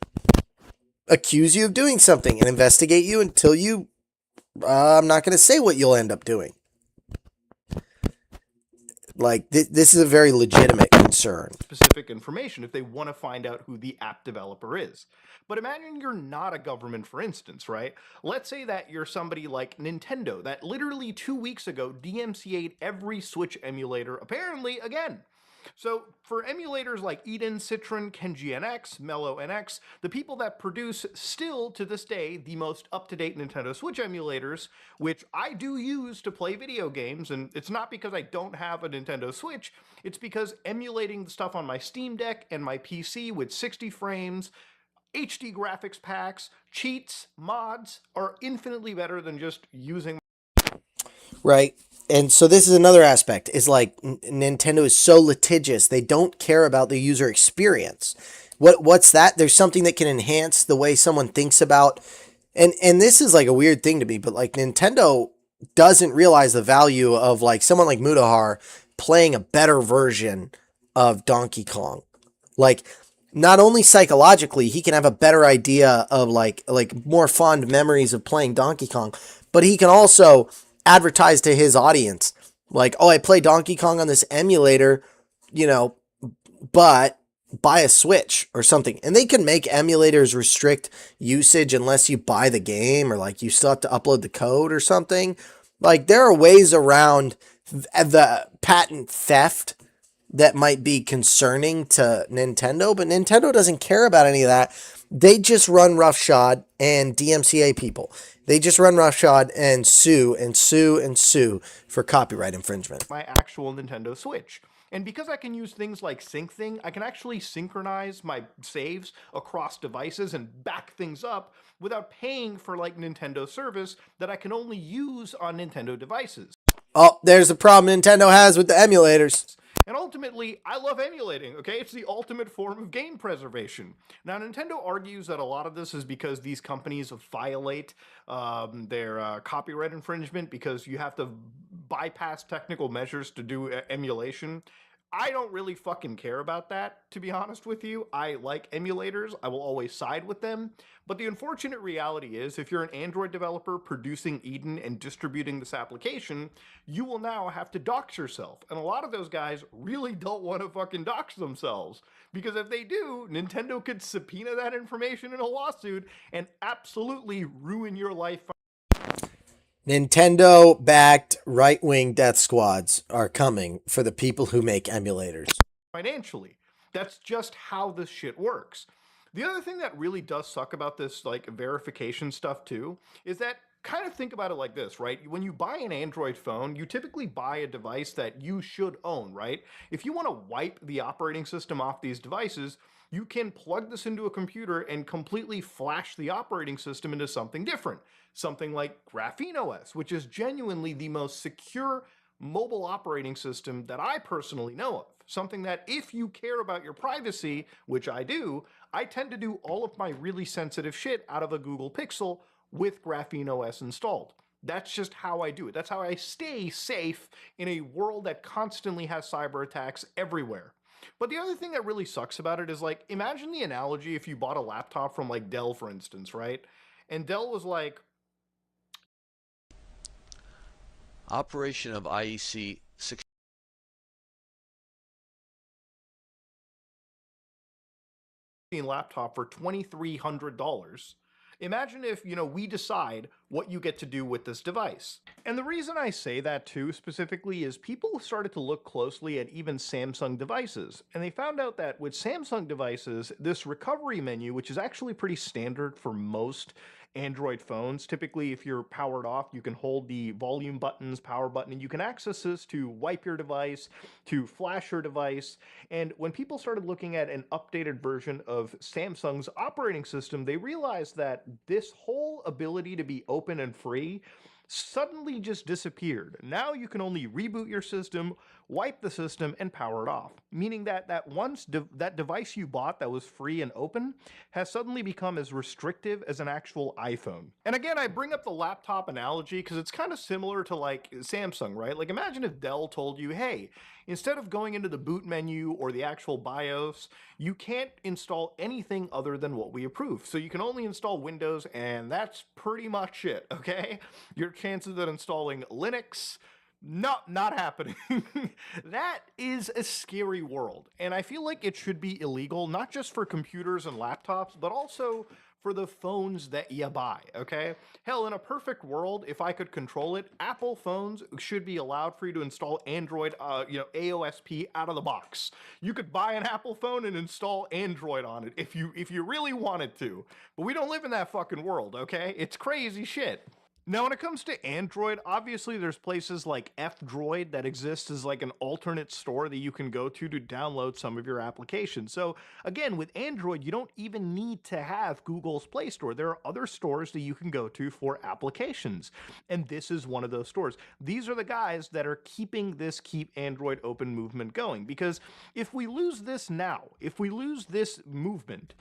accuse you of doing something, and investigate you until you, I'm not going to say what you'll end up doing. Like, this is a very legitimate concern. Specific information if they want to find out who the app developer is. But imagine you're not a government, for instance, right? Let's say that you're somebody like Nintendo that literally 2 weeks ago DMCA'd every Switch emulator, apparently again. So for emulators like Eden, Citron, Kenji NX, Mellow NX, the people that produce still to this day the most up-to-date Nintendo Switch emulators, which I do use to play video games, and it's not because I don't have a Nintendo Switch, it's because emulating the stuff on my Steam Deck and my PC with 60 frames, HD graphics packs, cheats, mods are infinitely better than just using. Right. And so this is another aspect, is like Nintendo is so litigious. They don't care about the user experience. What's that? There's something that can enhance the way someone thinks about. And this is like a weird thing to me, but like Nintendo doesn't realize the value of like someone like Mudahar playing a better version of Donkey Kong. Like, not only psychologically, he can have a better idea of like more fond memories of playing Donkey Kong, but he can also advertise to his audience like, oh, I play Donkey Kong on this emulator, you know, but buy a Switch or something. And they can make emulators restrict usage unless you buy the game, or like you still have to upload the code or something. Like, there are ways around the patent theft that might be concerning to Nintendo, but Nintendo doesn't care about any of that. They just run roughshod and DMCA people. They just run roughshod and sue and sue and sue for copyright infringement. My actual Nintendo Switch. And because I can use things like SyncThing, I can actually synchronize my saves across devices and back things up without paying for like Nintendo service that I can only use on Nintendo devices. Oh, there's the problem Nintendo has with the emulators. And ultimately, I love emulating, okay? It's the ultimate form of game preservation. Now, Nintendo argues that a lot of this is because these companies violate their copyright infringement because you have to bypass technical measures to do emulation. I don't really fucking care about that, to be honest with you. I like emulators. I will always side with them. But the unfortunate reality is, if you're an Android developer producing Eden and distributing this application, you will now have to dox yourself. And a lot of those guys really don't want to fucking dox themselves. Because if they do, Nintendo could subpoena that information in a lawsuit and absolutely ruin your life. Nintendo-backed right-wing death squads are coming for the people who make emulators. Financially. That's just how this shit works. The other thing that really does suck about this like verification stuff too is that kind of think about it like this, right? When you buy an Android phone, you typically buy a device that you should own, right? If you want to wipe the operating system off these devices, you can plug this into a computer and completely flash the operating system into something different. Something like Graphene OS, which is genuinely the most secure mobile operating system that I personally know of. Something that, if you care about your privacy, which I do, I tend to do all of my really sensitive shit out of a Google Pixel with Graphene OS installed. That's just how I do it. That's how I stay safe in a world that constantly has cyber attacks everywhere. But the other thing that really sucks about it is, like, imagine the analogy if you bought a laptop from like Dell, for instance, right? And Dell was like, operation of IEC 6 laptop for $2,300. Imagine if, we decide what you get to do with this device. And the reason I say that too specifically is people started to look closely at even Samsung devices, and they found out that with Samsung devices, this recovery menu, which is actually pretty standard for most Android phones. Typically, if you're powered off, you can hold the volume buttons, power button, and you can access this to wipe your device, to flash your device. And when people started looking at an updated version of Samsung's operating system, they realized that this whole ability to be open and free suddenly just disappeared. Now you can only reboot your system, wipe the system, and power it off. Meaning that that device you bought that was free and open has suddenly become as restrictive as an actual iPhone. And again, I bring up the laptop analogy because it's kind of similar to like Samsung, right? Like imagine if Dell told you, hey, instead of going into the boot menu or the actual BIOS, you can't install anything other than what we approve. So you can only install Windows, and that's pretty much it, okay? Your chances of installing Linux, not happening. That is a scary world, and I feel like it should be illegal, not just for computers and laptops, but also for the phones that you buy, okay? Hell, in a perfect world, if I could control it, Apple phones should be allowed for you to install Android, AOSP out of the box. You could buy an Apple phone and install Android on it if you really wanted to. But we don't live in that fucking world, okay? It's crazy shit. Now, when it comes to Android, obviously there's places like F-Droid that exists as like an alternate store that you can go to download some of your applications. So again, with Android, you don't even need to have Google's Play Store. There are other stores that you can go to for applications. And this is one of those stores. These are the guys that are keeping this Keep Android Open movement going. Because if we lose this now, if we lose this movement,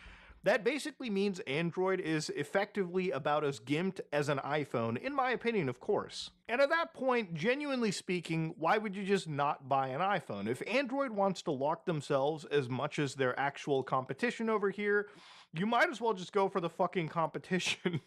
that basically means Android is effectively about as gimped as an iPhone, in my opinion, of course. And at that point, genuinely speaking, why would you just not buy an iPhone? If Android wants to lock themselves as much as their actual competition over here, you might as well just go for the fucking competition.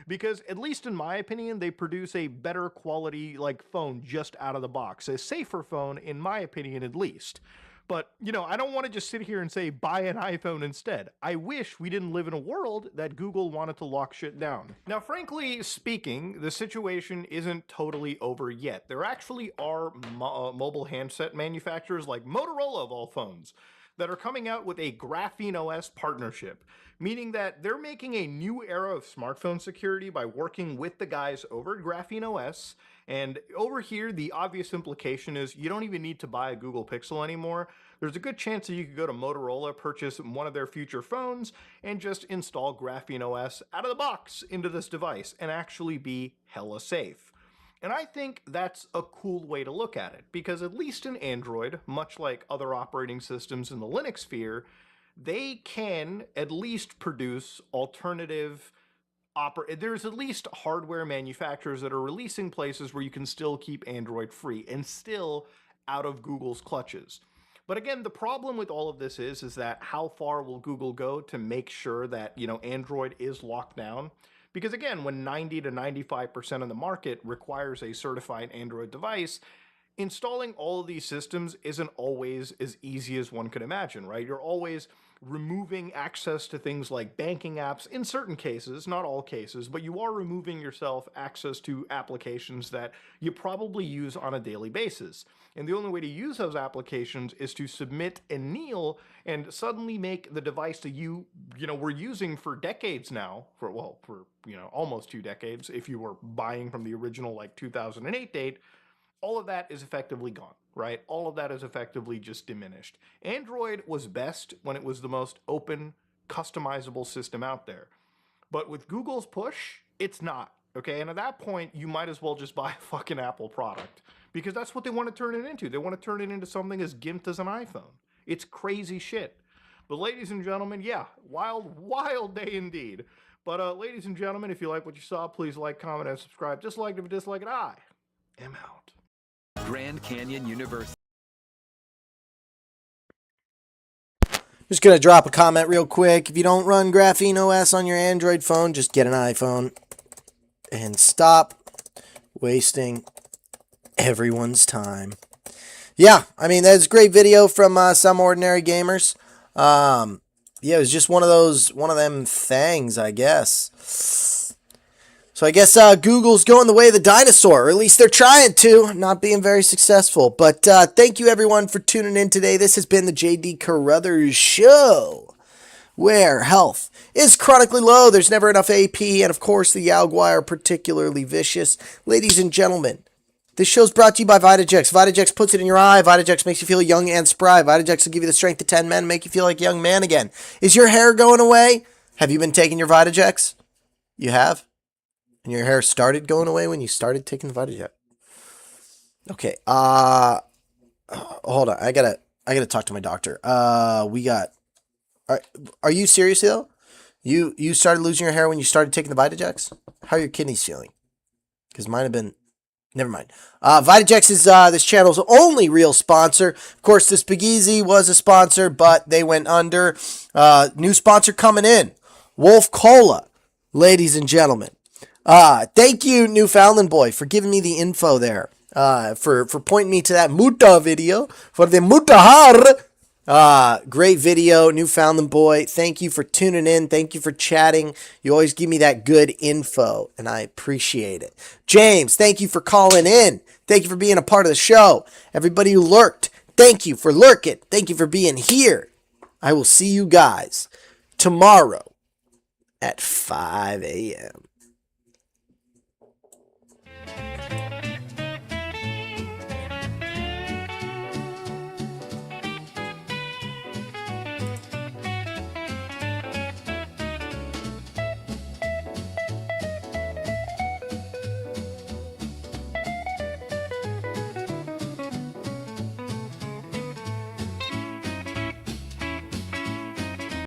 Because at least in my opinion, they produce a better quality like phone just out of the box. A safer phone, in my opinion, at least. But, I don't want to just sit here and say buy an iPhone instead. I wish we didn't live in a world that Google wanted to lock shit down. Now, frankly speaking, the situation isn't totally over yet. There actually are mobile handset manufacturers like Motorola of all phones that are coming out with a Graphene OS partnership, meaning that they're making a new era of smartphone security by working with the guys over at Graphene OS. And over here, the obvious implication is you don't even need to buy a Google Pixel anymore. There's a good chance that you could go to Motorola, purchase one of their future phones, and just install Graphene OS out of the box into this device and actually be hella safe. And I think that's a cool way to look at it, because at least in Android, much like other operating systems in the Linux sphere, they can at least produce alternative there's at least hardware manufacturers that are releasing places where you can still keep Android free and still out of Google's clutches. But again, the problem with all of this is that how far will Google go to make sure that, Android is locked down? Because again, when 90 to 95% of the market requires a certified Android device, installing all of these systems isn't always as easy as one could imagine, right? You're always removing access to things like banking apps in certain cases, not all cases, but you are removing yourself access to applications that you probably use on a daily basis. And the only way to use those applications is to submit and kneel and suddenly make the device that we're using for decades now, for almost 2 decades, if you were buying from the original like 2008 date, all of that is effectively gone, right? All of that is effectively just diminished. Android was best when it was the most open, customizable system out there. But with Google's push, it's not, okay? And at that point, you might as well just buy a fucking Apple product, because that's what they want to turn it into. They want to turn it into something as gimped as an iPhone. It's crazy shit. But ladies and gentlemen, yeah, wild, wild day indeed. But ladies and gentlemen, if you like what you saw, please like, comment, and subscribe. Dislike it if you dislike it. I am out. Grand Canyon University. Just going to drop a comment real quick. If you don't run Graphene OS on your Android phone, just get an iPhone and stop wasting everyone's time. Yeah, I mean, that's a great video from Some Ordinary Gamers. Yeah, it was just one of them things, I guess. So I guess Google's going the way of the dinosaur, or at least they're trying to, not being very successful. But thank you, everyone, for tuning in today. This has been the JD CAROTHERS Show, where health is chronically low. There's never enough AP, and of course, the Yaogwai are particularly vicious. Ladies and gentlemen, this show's brought to you by Vitajex. Vitajex puts it in your eye. Vitajex makes you feel young and spry. Vitajex will give you the strength of 10 men, make you feel like a young man again. Is your hair going away? Have you been taking your Vitajex? You have? And your hair started going away when you started taking the Vitajex? Okay. Hold on. I gotta talk to my doctor. Are you serious though? You started losing your hair when you started taking the Vitajex? How are your kidneys feeling? Because mine have been. Never mind. Vitajex is this channel's only real sponsor. Of course, this Big Easy was a sponsor, but they went under. New sponsor coming in. Wolf Cola, ladies and gentlemen. Thank you, Newfoundland Boy, for giving me the info there. For pointing me to that Muta video. For the Mutahar. Great video, Newfoundland Boy. Thank you for tuning in. Thank you for chatting. You always give me that good info, and I appreciate it. James, thank you for calling in. Thank you for being a part of the show. Everybody who lurked, thank you for lurking. Thank you for being here. I will see you guys tomorrow at 5 a.m.